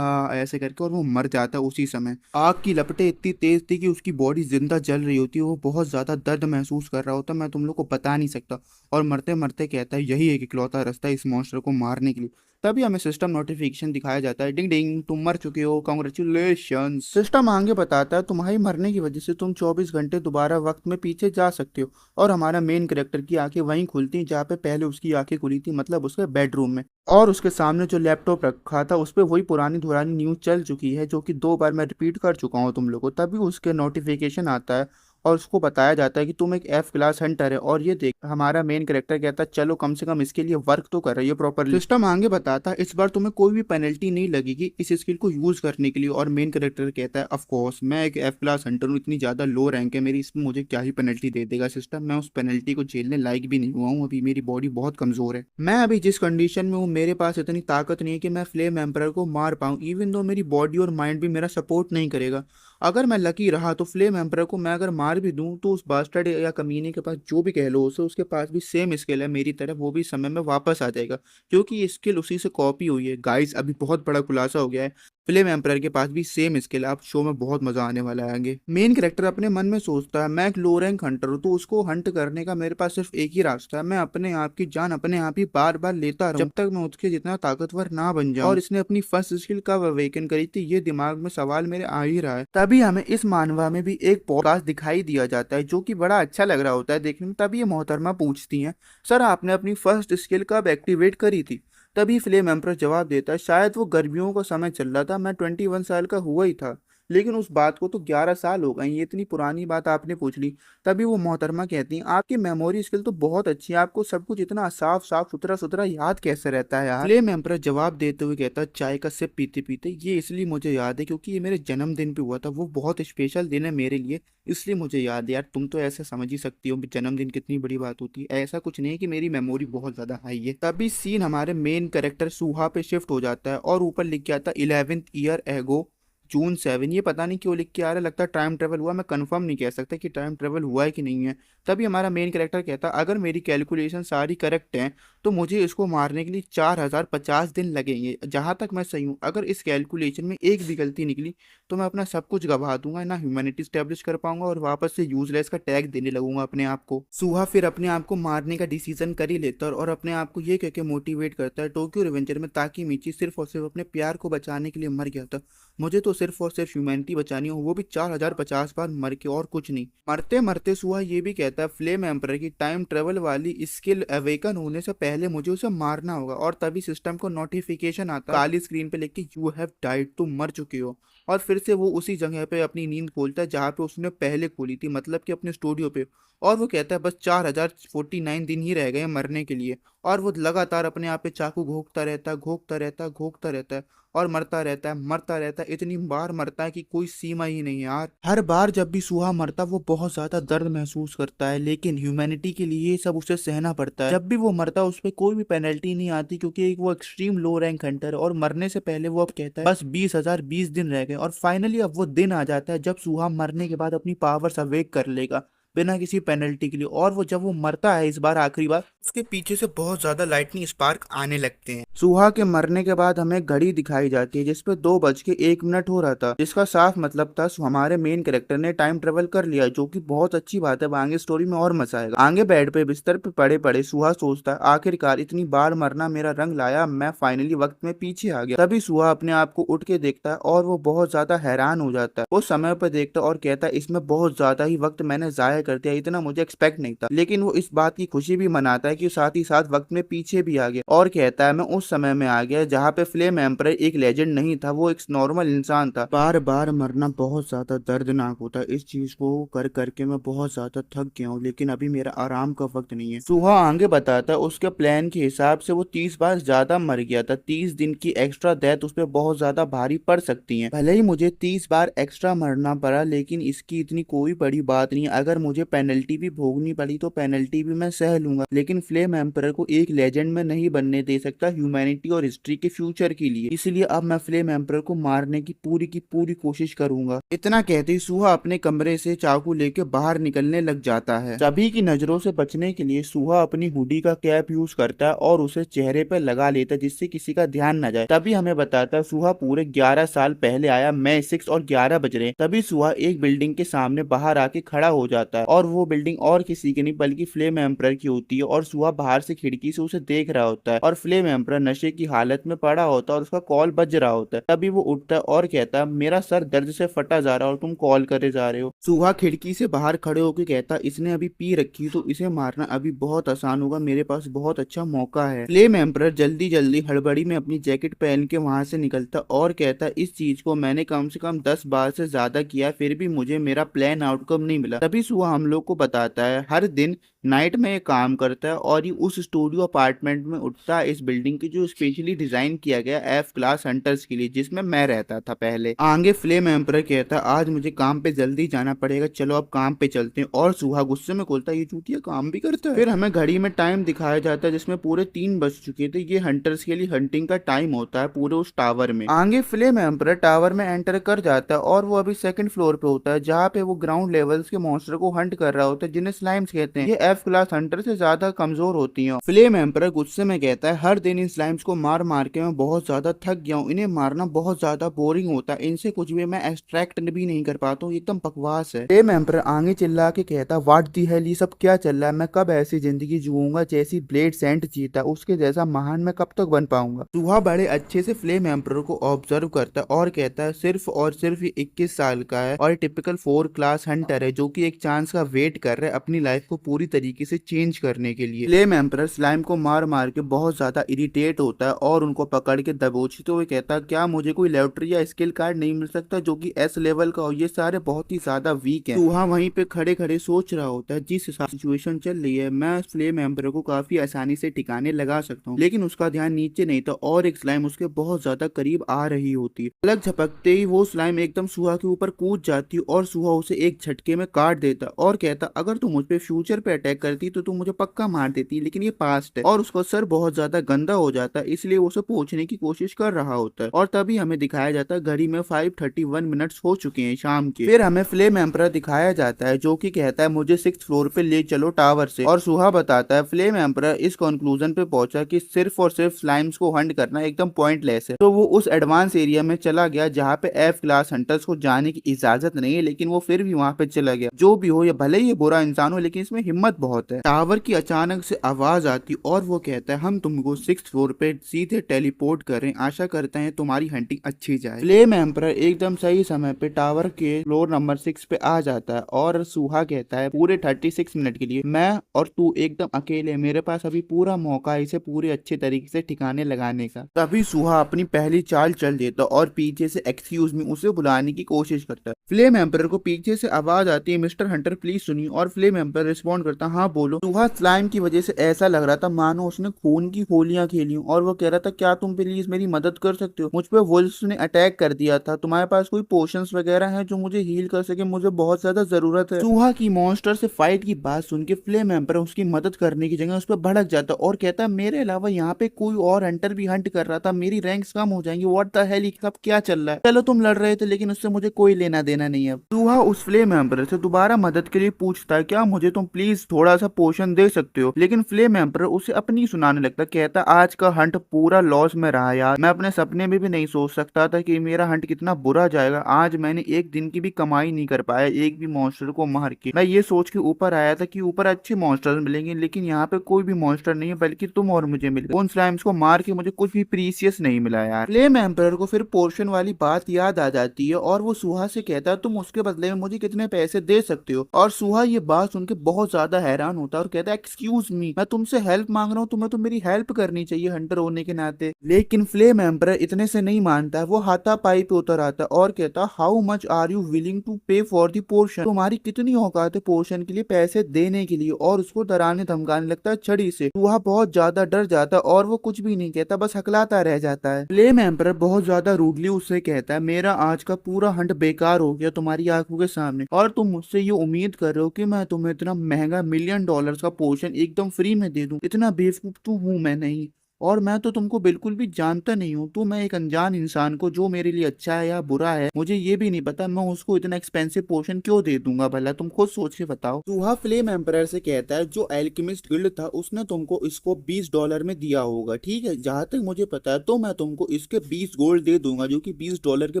है ऐसे करके, और वो मर जाता है उसी समय। आग की लपटें इतनी तेज थी कि उसकी बॉडी जिंदा जल रही होती है, वो बहुत ज्यादा दर्द महसूस कर रहा होता, मैं तुम लोग को बता नहीं सकता, और मरते मरते कहता है यही एक इकलौता रास्ता है इस मॉन्स्टर को मारने के लिए। तभी हमें सिस्टम नोटिफिकेशन दिखाया जाता है, डिंग डिंग तुम मर चुके हो, कॉन्ग्रेचुलेशन। सिस्टम आगे बताता है तुम्हारी मरने की वजह से तुम 24 घंटे दोबारा वक्त में पीछे जा सकते हो, और हमारा मेन कैरेक्टर की आंखें वहीं खुलती हैं जहाँ पे पहले उसकी आंखें खुली थी, मतलब उसके बेडरूम में, और उसके सामने जो लैपटॉप रखा था उस पर वही पुरानी धुरानी न्यूज चल चुकी है जो कि 2 बार मैं रिपीट कर चुका हूँ तुम लोगों को। तभी उसके नोटिफिकेशन आता है और उसको बताया जाता है कि तुम एक F क्लास हंटर है, और ये देख हमारा मेन कैरेक्टर कहता है चलो कम से कम इसके लिए वर्क तो कर रही है प्रॉपरली। सिस्टम आगे बताता है इस बार तुम्हें कोई भी पेनल्टी नहीं लगेगी इस स्किल को यूज करने के लिए, और मेन कैरेक्टर कहता है ऑफ कोर्स मैं एक F क्लास हंटर हूँ, इतनी ज्यादा लो रैंक है मेरी, इसमें मुझे क्या ही पेनल्टी दे देगा सिस्टम, मैं उस पेनल्टी को झेलने लायक भी नहीं हुआ हूँ, अभी मेरी बॉडी बहुत कमजोर है, मैं अभी जिस कंडीशन में हूँ मेरे पास इतनी ताकत नहीं है कि मैं फ्लेम एम्पर को मार पाऊँ, इवन दो मेरी बॉडी और माइंड भी मेरा सपोर्ट नहीं करेगा। अगर मैं लकी रहा तो फ्लेम एम्पर को मैं अगर मार भी दूं तो उस बास्टर्ड या कमीने के पास जो भी कह लो उसे, उसके पास भी सेम स्किल है मेरी तरह, वो भी समय में वापस आ जाएगा क्योंकि ये स्किल उसी से कॉपी हुई है। गाइस अभी बहुत बड़ा खुलासा हो गया है, फ्लेम एम्पर के पास भी सेम स्किल है, आप शो में बहुत मजा आने वाला है आगे। मेन कैरेक्टर अपने मन में सोचता है मैं एक लो रैंक हंटर हूँ तो उसको हंट करने का मेरे पास सिर्फ एक ही रास्ता है, मैं अपने आप की जान अपने आप ही बार बार लेता रहूं जब तक मैं उसके जितना ताकतवर ना बन जाऊं। और इसने अपनी फर्स्ट स्किल कब अवेकन करी थी ये दिमाग में सवाल मेरे आ ही रहा है। तभी हमें इस मानवा में भी एक पॉडकास्ट दिखाई दिया जाता है जो कि बड़ा अच्छा लग रहा होता है देखने में। तभी ये मोहतरमा पूछती हैं सर आपने अपनी फर्स्ट स्किल कब एक्टिवेट करी थी। तभी फ्लेम एम्प्रस जवाब देता है शायद वो गर्मियों का समय चल रहा था, मैं 21 साल का हुआ ही था, लेकिन उस बात को तो 11 साल हो गए, ये इतनी पुरानी बात आपने पूछ ली। तभी वो मोहतरमा कहती हैं आपकी मेमोरी स्किल तो बहुत अच्छी है, आपको सब कुछ इतना साफ साफ सुथरा सुथरा याद कैसे रहता है यार। फ्लेम एम्प्रस जवाब देते हुए कहता है चाय का सिप पीते पीते ये इसलिए मुझे याद है क्योंकि ये मेरे जन्मदिन पे हुआ था, वो बहुत स्पेशल दिन है मेरे लिए इसलिए मुझे याद है। यार तुम तो ऐसे समझ ही सकती हो जन्मदिन कितनी बड़ी बात होती है, ऐसा कुछ नहीं है कि मेरी मेमोरी बहुत ज्यादा हाई है। तभी सीन हमारे मेन कैरेक्टर सुहा पे शिफ्ट हो जाता है और ऊपर लिख के आता 11th ईयर एगो जून 7, ये पता नहीं क्यों लिख के आ रहा है, लगता है टाइम ट्रेवल हुआ। मैं कंफर्म नहीं कह सकता कि टाइम ट्रेवल हुआ है कि नहीं है। तभी हमारा मेन कैरेक्टर कहता है अगर मेरी कैलकुलेशन सारी करेक्ट हैं तो मुझे इसको मारने के लिए 4050 दिन लगेंगे। जहां तक मैं सही हूँ, अगर इस कैलकुलेशन में एक भी गलती निकली तो मैं अपना सब कुछ गवा दूंगा, ना ह्यूमैनिटी स्टैब्लिश कर पाऊंगा और वापस से यूजलेस का टैग देने लगूंगा अपने आप को। सुहा फिर अपने आप को मारने का डिसीजन कर ही लेता है और अपने आप को ये कह के मोटिवेट करता है टोक्यो रिवेंजर में, ताकि मीची सिर्फ और सिर्फ अपने प्यार को बचाने के लिए मर गया था, मुझे तो सिर्फ और सिर्फ ह्यूमैनिटी बचानी हो, वो भी 4050 बार मर के, और कुछ नहीं। मरते मरते सुहा ये भी कहता है फ्लेम एम्परर की टाइम ट्रेवल वाली स्किल अवेकन होने से पहले मुझे उसे मारना होगा। और तभी सिस्टम को नोटिफिकेशन आता है काली स्क्रीन पे लिख के यू हैव डाइड, तुम मर चुके हो। और फिर से वो उसी जगह पे अपनी नींद खोलता है जहाँ पे उसने पहले खोली थी, मतलब कि अपने स्टूडियो पे। और वो कहता है बस 4049 दिन ही रह गए हैं मरने के लिए। और वो लगातार अपने आप पे चाकू घोंकता रहता है, घोंकता रहता है, घोंकता रहता है, और मरता रहता है, मरता रहता है, इतनी बार मरता है कि कोई सीमा ही नहीं है यार। हर बार जब भी सुहा मरता वो बहुत ज्यादा दर्द महसूस करता है, लेकिन ह्यूमैनिटी के लिए ये सब उसे सहना पड़ता है। जब भी वो मरता है उस पर कोई भी पेनल्टी नहीं आती, क्योंकि वो एक्सट्रीम लो रैंक हंटर है। और मरने से पहले वो अब कहता है बस 20,020 दिन रह गए। और फाइनली अब वो दिन आ जाता है जब सुहा मरने के बाद अपनी पावर्स अवेक कर लेगा बिना किसी पेनल्टी के लिए। और वो जब वो मरता है इस बार आखिरी बार, उसके पीछे से बहुत ज्यादा लाइटनिंग स्पार्क आने लगते हैं। सुहा के मरने के बाद हमें घड़ी दिखाई जाती है जिसपे 2:01 हो रहा था, जिसका साफ मतलब था हमारे मेन कैरेक्टर ने टाइम ट्रेवल कर लिया, जो कि बहुत अच्छी बात है। आगे स्टोरी में और मजा आएगा। आगे बेड पे बिस्तर पे पड़े पड़े सुहा सोचता है आखिरकार इतनी बार मरना मेरा रंग लाया, मैं फाइनली वक्त में पीछे आ गया। तभी सुहा अपने आप को उठ के देखता है और वो बहुत ज्यादा हैरान हो जाता है। वो समय पर देखता है और कहता है इसमें बहुत ज्यादा ही वक्त मैंने जाया कर दिया, इतना मुझे एक्सपेक्ट नहीं था। लेकिन वो इस बात की खुशी भी मनाता है कि साथ ही साथ वक्त में पीछे भी आ गया। और कहता है मैं उस समय में आ गया जहाँ पे फ्लेम एम्परर एक लेजेंड नहीं था, वो एक नॉर्मल इंसान था। बार बार मरना बहुत ज्यादा दर्दनाक होता है, इस चीज को कर करके मैं बहुत ज्यादा थक गया हूँ, लेकिन अभी मेरा आराम का वक्त नहीं है। सुहा आगे बताता है उसके प्लान के हिसाब से वो 30 बार ज्यादा मर गया था। 30 दिन की एक्स्ट्रा डेथ उस पर बहुत ज्यादा भारी पड़ सकती है। भले ही मुझे 30 बार एक्स्ट्रा मरना पड़ा, लेकिन इसकी इतनी कोई बड़ी बात नहीं। अगर मुझे पेनल्टी भी भोगनी पड़ी तो पेनल्टी भी मैं सह लूंगा, लेकिन फ्लेम एम्परर को एक लेजेंड में नहीं बनने दे सकता ह्यूमैनिटी और हिस्ट्री के फ्यूचर के लिए। इसलिए अब मैं फ्लेम एम्परर को मारने की पूरी कोशिश करूंगा। इतना कहते ही सुहा अपने कमरे से चाकू लेके बाहर निकलने लग जाता है। सभी की नजरों से बचने के लिए सुहा अपनी हुडी का कैप यूज करता है और उसे चेहरे पर लगा लेता है जिससे किसी का ध्यान न जाए। तभी हमें बताता है सुहा पूरे 11 साल पहले आया, मैं 6 और 11 बज रहे हैं। तभी सुहा एक बिल्डिंग के सामने बाहर आके खड़ा हो जाता है और वो बिल्डिंग और किसी की नहीं बल्कि फ्लेम एम्परर की होती है। और सुहा बाहर से खिड़की से उसे देख रहा होता है और फ्लेम एम्परर नशे की हालत में पड़ा होता है और उसका कॉल बज रहा होता है। तभी वो उठता है और कहता है मेरा सर दर्द से फटा जा रहा है और तुम कॉल करे जा रहे हो। सुहा खिड़की से बाहर खड़े होकर कहता इसने अभी पी रखी तो इसे मारना अभी बहुत आसान होगा, मेरे पास बहुत अच्छा मौका है। फ्लेम एम्परर जल्दी जल्दी हड़बड़ी में अपनी जैकेट पहन के वहां से निकलता और कहता इस चीज को मैंने कम से कम 10 बार से ज्यादा किया, फिर भी मुझे मेरा प्लान आउटकम नहीं मिला। तभी सुहा हम लोग को बताता है हर दिन नाइट में ये काम करता है और ये उस स्टूडियो अपार्टमेंट में उठता है इस बिल्डिंग की जो स्पेशली डिजाइन किया गया एफ क्लास हंटर्स के लिए, जिसमें मैं रहता था पहले। आगे फ्लेम एम्परर कहता आज मुझे काम पे जल्दी जाना पड़ेगा, चलो अब काम पे चलते हैं। और सुहा गुस्से में बोलता है ये चूतिया काम भी करता है। फिर हमें घड़ी में टाइम दिखाया जाता है जिसमें पूरे 3 बज चुके थे। ये हंटर्स के लिए हंटिंग का टाइम होता है पूरे उस टावर में। आगे फ्लेम एम्परर टावर में एंटर कर जाता है और वो अभी सेकंड फ्लोर पे होता है जहाँ पे वो ग्राउंड लेवल्स के मॉन्स्टर को हंट कर रहा होता है जिन्हें स्लाइम्स कहते हैं। ये एफ क्लास हंटर से ज्यादा कमजोर होती हैं। फ्लेम एम्परर गुस्से में कहता है हर दिन इन स्लाइम्स को मार मार के मैं बहुत ज्यादा थक गया हूँ, इन्हें मारना बहुत ज्यादा बोरिंग होता है, इनसे कुछ भी मैं एक्सट्रैक्ट भी नहीं कर पाता हूँ, एकदम बकवास है। फ्लेम एम्परर आगे चिल्ला के कहता व्हाट दी हेल, ये सब क्या चल रहा है, मैं कब ऐसी जिंदगी जीऊंगा जैसी ब्लेड सेंट जीता, उसके जैसा महान मैं कब तक बन पाऊंगा। सुहा बड़े अच्छे से फ्लेम एम्परर को ऑब्जर्व करता है और कहता है सिर्फ और सिर्फ ये 21 साल का है और टिपिकल 4 क्लास हंटर है जो कि एक चांस का वेट कर रहा है अपनी लाइफ को पूरी तरीके से चेंज करने के लिए। फ्लेम एम्परर स्लाइम को मार मार के बहुत ज्यादा इरिटेट होता है और उनको पकड़ के दबोचते हुए कहता क्या मुझे कोई लॉटरी या स्किल कार्ड नहीं मिल सकता जो कि एस लेवल का हो, ये सारे बहुत ही ज्यादा वीक है। सुहा वहीं पे खड़े खड़े सोच रहा होता है जिस हिसाब से सिचुएशन चल रही है मैं फ्लेम एम्परर को काफी आसानी से ठिकाने लगा सकता हूँ, लेकिन उसका ध्यान नीचे नहीं था और एक स्लाइम उसके बहुत ज्यादा करीब आ रही होती है। पलक झपकते ही वो स्लाइम एकदम सुहा के ऊपर कूद जाती और सुहा उसे एक झटके में काट देता और कहता अगर तू मुझ पे फ्यूचर पे अटैक करती तो तू मुझे पक्का मार देती, लेकिन ये पास्ट है। और उसका सर बहुत ज्यादा गंदा हो जाता है, इसलिए वो उसे पूछने की कोशिश कर रहा होता है। और तभी हमें दिखाया जाता है घड़ी में 5:31 हो चुके हैं शाम के। फिर हमें फ्लेम एम्परर दिखाया जाता है जो कि कहता है मुझे 6th फ्लोर पे ले चलो टावर से। और सुहा बताता है फ्लेम एम्परर इस कंक्लूजन पे पहुंचा कि सिर्फ और सिर्फ स्लाइम्स को हंट करना एकदम पॉइंटलेस है। तो वो उस एडवांस एरिया में चला गया जहाँ पे F क्लास हंटर्स को जाने की इजाजत नहीं है, लेकिन वो फिर भी वहां पे चला गया। जो भी हो, ये भले ही ये बुरा इंसान हो, लेकिन इसमें हिम्मत बहुत है। टावर की अचानक से आवाज आती और वो कहता है हम तुमको 6th फ्लोर पे सीधे टेलीपोर्ट करें, आशा करते हैं तुम्हारी हंटिंग अच्छी जाए। फ्लेम एम्परर एकदम सही समय पे टावर के फ्लोर नंबर 6 पे आ जाता है और सुहा कहता है पूरे 36 मिनट के लिए मैं और तू एकदम अकेले, मेरे पास अभी पूरा मौका है इसे पूरे अच्छे तरीके से ठिकाने लगाने का। तभी सुहा अपनी पहली चाल चल देता और पीछे से एक्सक्यूज मी उसे बुलाने की कोशिश करता है। फ्लेम एम्परर को पीछे से आवाज आती है मिस्टर हंटर प्लीज सुनिए, और फ्लेम एम्परर रिस्पॉन्ड करता हाँ बोलो। सुहा स्लाइम की वजह से ऐसा लग रहा था मानो उसने खून की होलियां खेली और वो कह रहा था क्या तुम प्लीज मेरी मदद कर सकते हो, मुझ पे वुल्फ्स ने अटैक कर दिया था, तुम्हारे पास कोई पोशंस वगैरह हैं जो मुझे हील कर सके, मुझे बहुत ज्यादा जरूरत है। सुहा की मॉन्स्टर से फाइट की बात सुन के फ्लेम एम्परर उसकी मदद करने की जगह उस पर भड़क जाता और कहता मेरे अलावा यहाँ पे कोई और हंटर भी हंट कर रहा था, मेरी रैंक्स कम हो जाएंगी, व्हाट द हेल, सब क्या चल रहा है, चलो तुम लड़ रहे थे लेकिन उससे मुझे कोई लेना देना नहीं है। सुहा उस फ्लेम एम्परर से दोबारा मदद के लिए पूछता है क्या मुझे तुम प्लीज थोड़ा सा पोशन दे सकते हो, लेकिन फ्लेम एम्परर उसे अपनी सुनाने लगता, कहता आज का हंट पूरा लॉस में रहा यार, मैं अपने सपने में भी नहीं सोच सकता था कि मेरा हंट कितना बुरा जाएगा, आज मैंने एक दिन की भी कमाई नहीं कर पाया एक भी मॉन्स्टर को मार के, मैं ये सोच के ऊपर आया था कि ऊपर अच्छे मॉन्स्टर्स मिलेंगे, लेकिन यहाँ पे कोई भी मॉन्स्टर नहीं है बल्कि तुम और मुझे मिल गए, उन स्लाइम्स को मार के मुझे कुछ भी प्रीसियस नहीं मिला यार। फ्लेम एम्परर को फिर पोर्शन वाली बात याद आ जाती है और वो सुहा से कहता है तुम उसके बदले में मुझे कितने पैसे दे सकते हो, और सुहा ये बात सुन के बहुत ज्यादा हैरान होता है और कहता है एक्सक्यूज मी, मैं तुमसे हेल्प मांग रहा हूँ, तुम्हें तो मेरी हेल्प करनी चाहिए हंटर होने के नाते। लेकिन फ्लेम एम्परर इतने से नहीं मानता है, वो हाथापाई पे उतर आता है और कहता how much are you willing to pay for the portion, तुम्हारी कितनी औकात है पोर्शन के लिए पैसे देने के लिए, और उसको डराने धमकाने लगता है छड़ी से। सुहा बहुत ज्यादा डर जाता है और वो कुछ भी नहीं कहता, बस हकलाता रह जाता है। फ्लेम एम्परर बहुत ज्यादा रूडली उससे कहता है मेरा आज का पूरा हंट बेकार हो गया तुम्हारी आंखों के सामने, और तुम मुझसे ये उम्मीद कर रहे हो कि मैं तुम्हें इतना महंगा $1 million का पोर्शन एकदम फ्री में दे दूं, इतना बेवकूफ तो हूं मैं नहीं, और मैं तो तुमको बिल्कुल भी जानता नहीं हूँ, तो मैं एक अनजान इंसान को जो मेरे लिए अच्छा है या बुरा है मुझे ये भी नहीं पता, मैं उसको इतना एक्सपेंसिव पोर्शन क्यों दे दूंगा, भला तुम खुद सोच के बताओ। सुहा फ्लेम एम्परर से कहता है जो एल्केमिस्ट गिल्ड था उसने तुमको इसको $20 में दिया होगा, ठीक है, जहां तक मुझे पता है, तो मैं तुमको इसके 20 गोल्ड दे दूंगा जो कि $20 के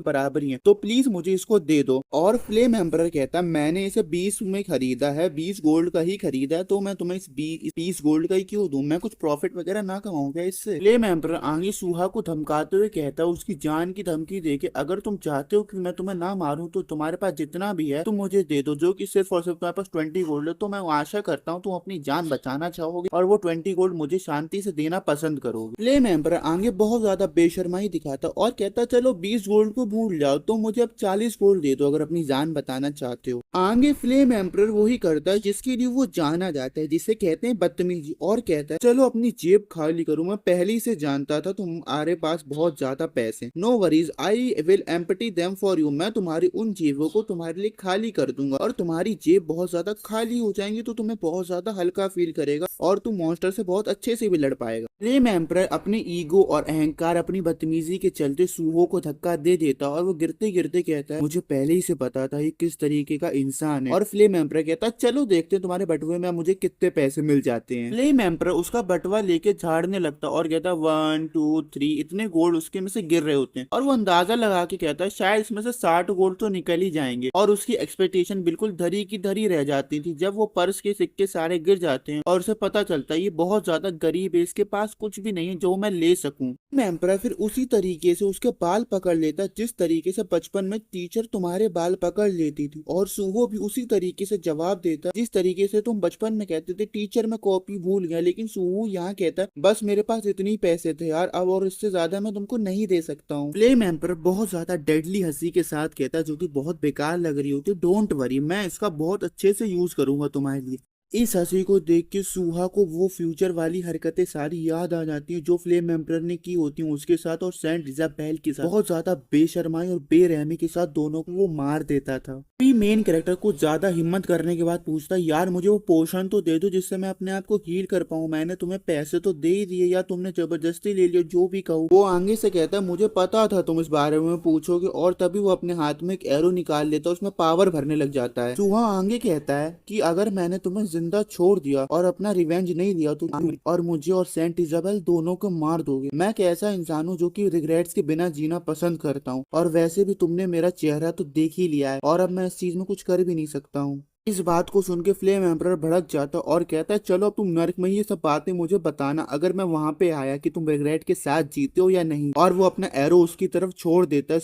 बराबर ही है, तो प्लीज मुझे इसको दे दो। और फ्लेम एम्परर कहता है मैंने इसे 20 में खरीदा है, 20 गोल्ड का ही खरीदा है, तो मैं तुम्हें इस 20 गोल्ड का ही क्यों दूं, मैं कुछ प्रॉफिट वगैरह ना कमाऊंगा इससे। फ्लेम एम्परर आगे सुहा को धमकाते हुए कहता है उसकी जान की धमकी देके अगर तुम चाहते हो कि मैं तुम्हें ना मारूं तो तुम्हारे पास जितना भी है तुम मुझे दे दो, जो कि सिर्फ और सिर्फ तुम्हारे पास 20 गोल्ड है, तो मैं आशा करता हूँ तुम अपनी जान बचाना चाहोगे और वो 20 गोल्ड मुझे शांति से देना पसंद करोगे। फ्लेम एम्परर आगे बहुत ज्यादा बेशर्माई दिखाता और कहता चलो 20 गोल्ड को भूल जाओ, तो मुझे अब 40 गोल्ड दे दो अगर अपनी जान बचाना चाहते हो। आगे फ्लेम एम्परर वही करता है जिसके लिए वो जाना जाता है, जिसे कहते हैं बदतमीजी, और कहता है चलो अपनी जेब खाली करो, मैं पहले से जानता था तुम्हारे पास बहुत ज्यादा पैसे, no worries I will empty them for you, मैं तुम्हारी उन जेबों को तुम्हारे लिए खाली कर दूंगा और तुम्हारी जेब बहुत ज्यादा खाली हो जाएंगी तो तुम्हें बहुत ज्यादा हल्का फील करेगा और तुम मॉन्स्टर से बहुत अच्छे से भी लड़ पाएगा। फ्लेम एम्परर अपने ईगो और अहंकार अपनी बदतमीजी के चलते सुहो को धक्का दे देता और वो गिरते गिरते कहता है मुझे पहले ही से पता था ये किस तरीके का इंसान है। और फ्लेम एम्परर कहता है चलो देखते हैं तुम्हारे बटुए में मुझे कितने पैसे मिल जाते हैं। फ्लेम एम्परर उसका बटुआ लेके झाड़ने लगता और कहता 1 2 3 इतने गोल्ड उसके में से गिर रहे होते हैं और वो अंदाजा लगा के कहता है शायद इसमें से 60 गोल्ड तो निकल ही जाएंगे, और उसकी एक्सपेक्टेशन बिल्कुल धरी की धरी रह जाती थी जब वो पर्स के सिक्के सारे गिर जाते हैं और उसे पता चलता है ये बहुत ज्यादा गरीब है, इसके पास कुछ भी नहीं है जो मैं ले सकूं। एम्परर फिर उसी तरीके से उसके बाल पकड़ लेता जिस तरीके से बचपन में टीचर तुम्हारे बाल पकड़ लेती थी, और सुहो भी उसी तरीके से जवाब देता जिस तरीके से तुम बचपन में कहते थे टीचर मैं कॉपी भूल गया, लेकिन सुहो यहाँ कहता बस मेरे पास इतने ही पैसे थे यार अब, और इससे ज्यादा मैं तुमको नहीं दे सकता हूँ। फ्लेम एम्परर बहुत ज्यादा डेडली हंसी के साथ कहता जो कि बहुत बेकार लग रही होती, डोंट वरी मैं इसका बहुत अच्छे से यूज करूंगा तुम्हारे लिए, इस हंसी को देख के सूहा को वो फ्यूचर वाली हरकतें सारी याद आ जाती हैं जो फ्लेम एम्परर ने की होती हैं उसके साथ और सेंट इजाबेल के साथ। बहुत ज्यादा बेशर्माई और बेरहमी के साथ दोनों को वो मार देता था। भी मेन कैरेक्टर को ज्यादा हिम्मत करने के बाद पूछता है, यार मुझे वो पोशन तो दे दो जिससे मैं अपने आप को हील कर पाऊं। मैंने तुम्हें पैसे तो दे ही दिए या तुमने जबरदस्ती ले लिया, जो भी कहो। वो आगे से कहता है, मुझे पता था तुम इस बारे में पूछोगे, और तभी वो अपने हाथ में एक एरो निकाल लेता है, उसमें पावर भरने लग जाता है। सूहा आगे कहता है कि अगर मैंने तुम्हें जिंदा छोड़ दिया और अपना रिवेंज नहीं लिया तो तुम और मुझे और सेंट इजाबेल दोनों को मार दोगे। मैं एक ऐसा इंसान हूँ जो कि रिग्रेट्स के बिना जीना पसंद करता हूँ, और वैसे भी तुमने मेरा चेहरा तो देख ही लिया है और अब मैं इस चीज में कुछ कर भी नहीं सकता हूँ। इस बात को सुन के फ्लेम एम्परर भड़क जाता और कहता है, चलो अब तुम नर्क में ये सब बातें मुझे बताना, अगर मैं वहां पे आया कि तुम रिग्रेट के साथ जीते हो या नहीं। और वो अपना एरो उसकी तरफ छोड़ देता है।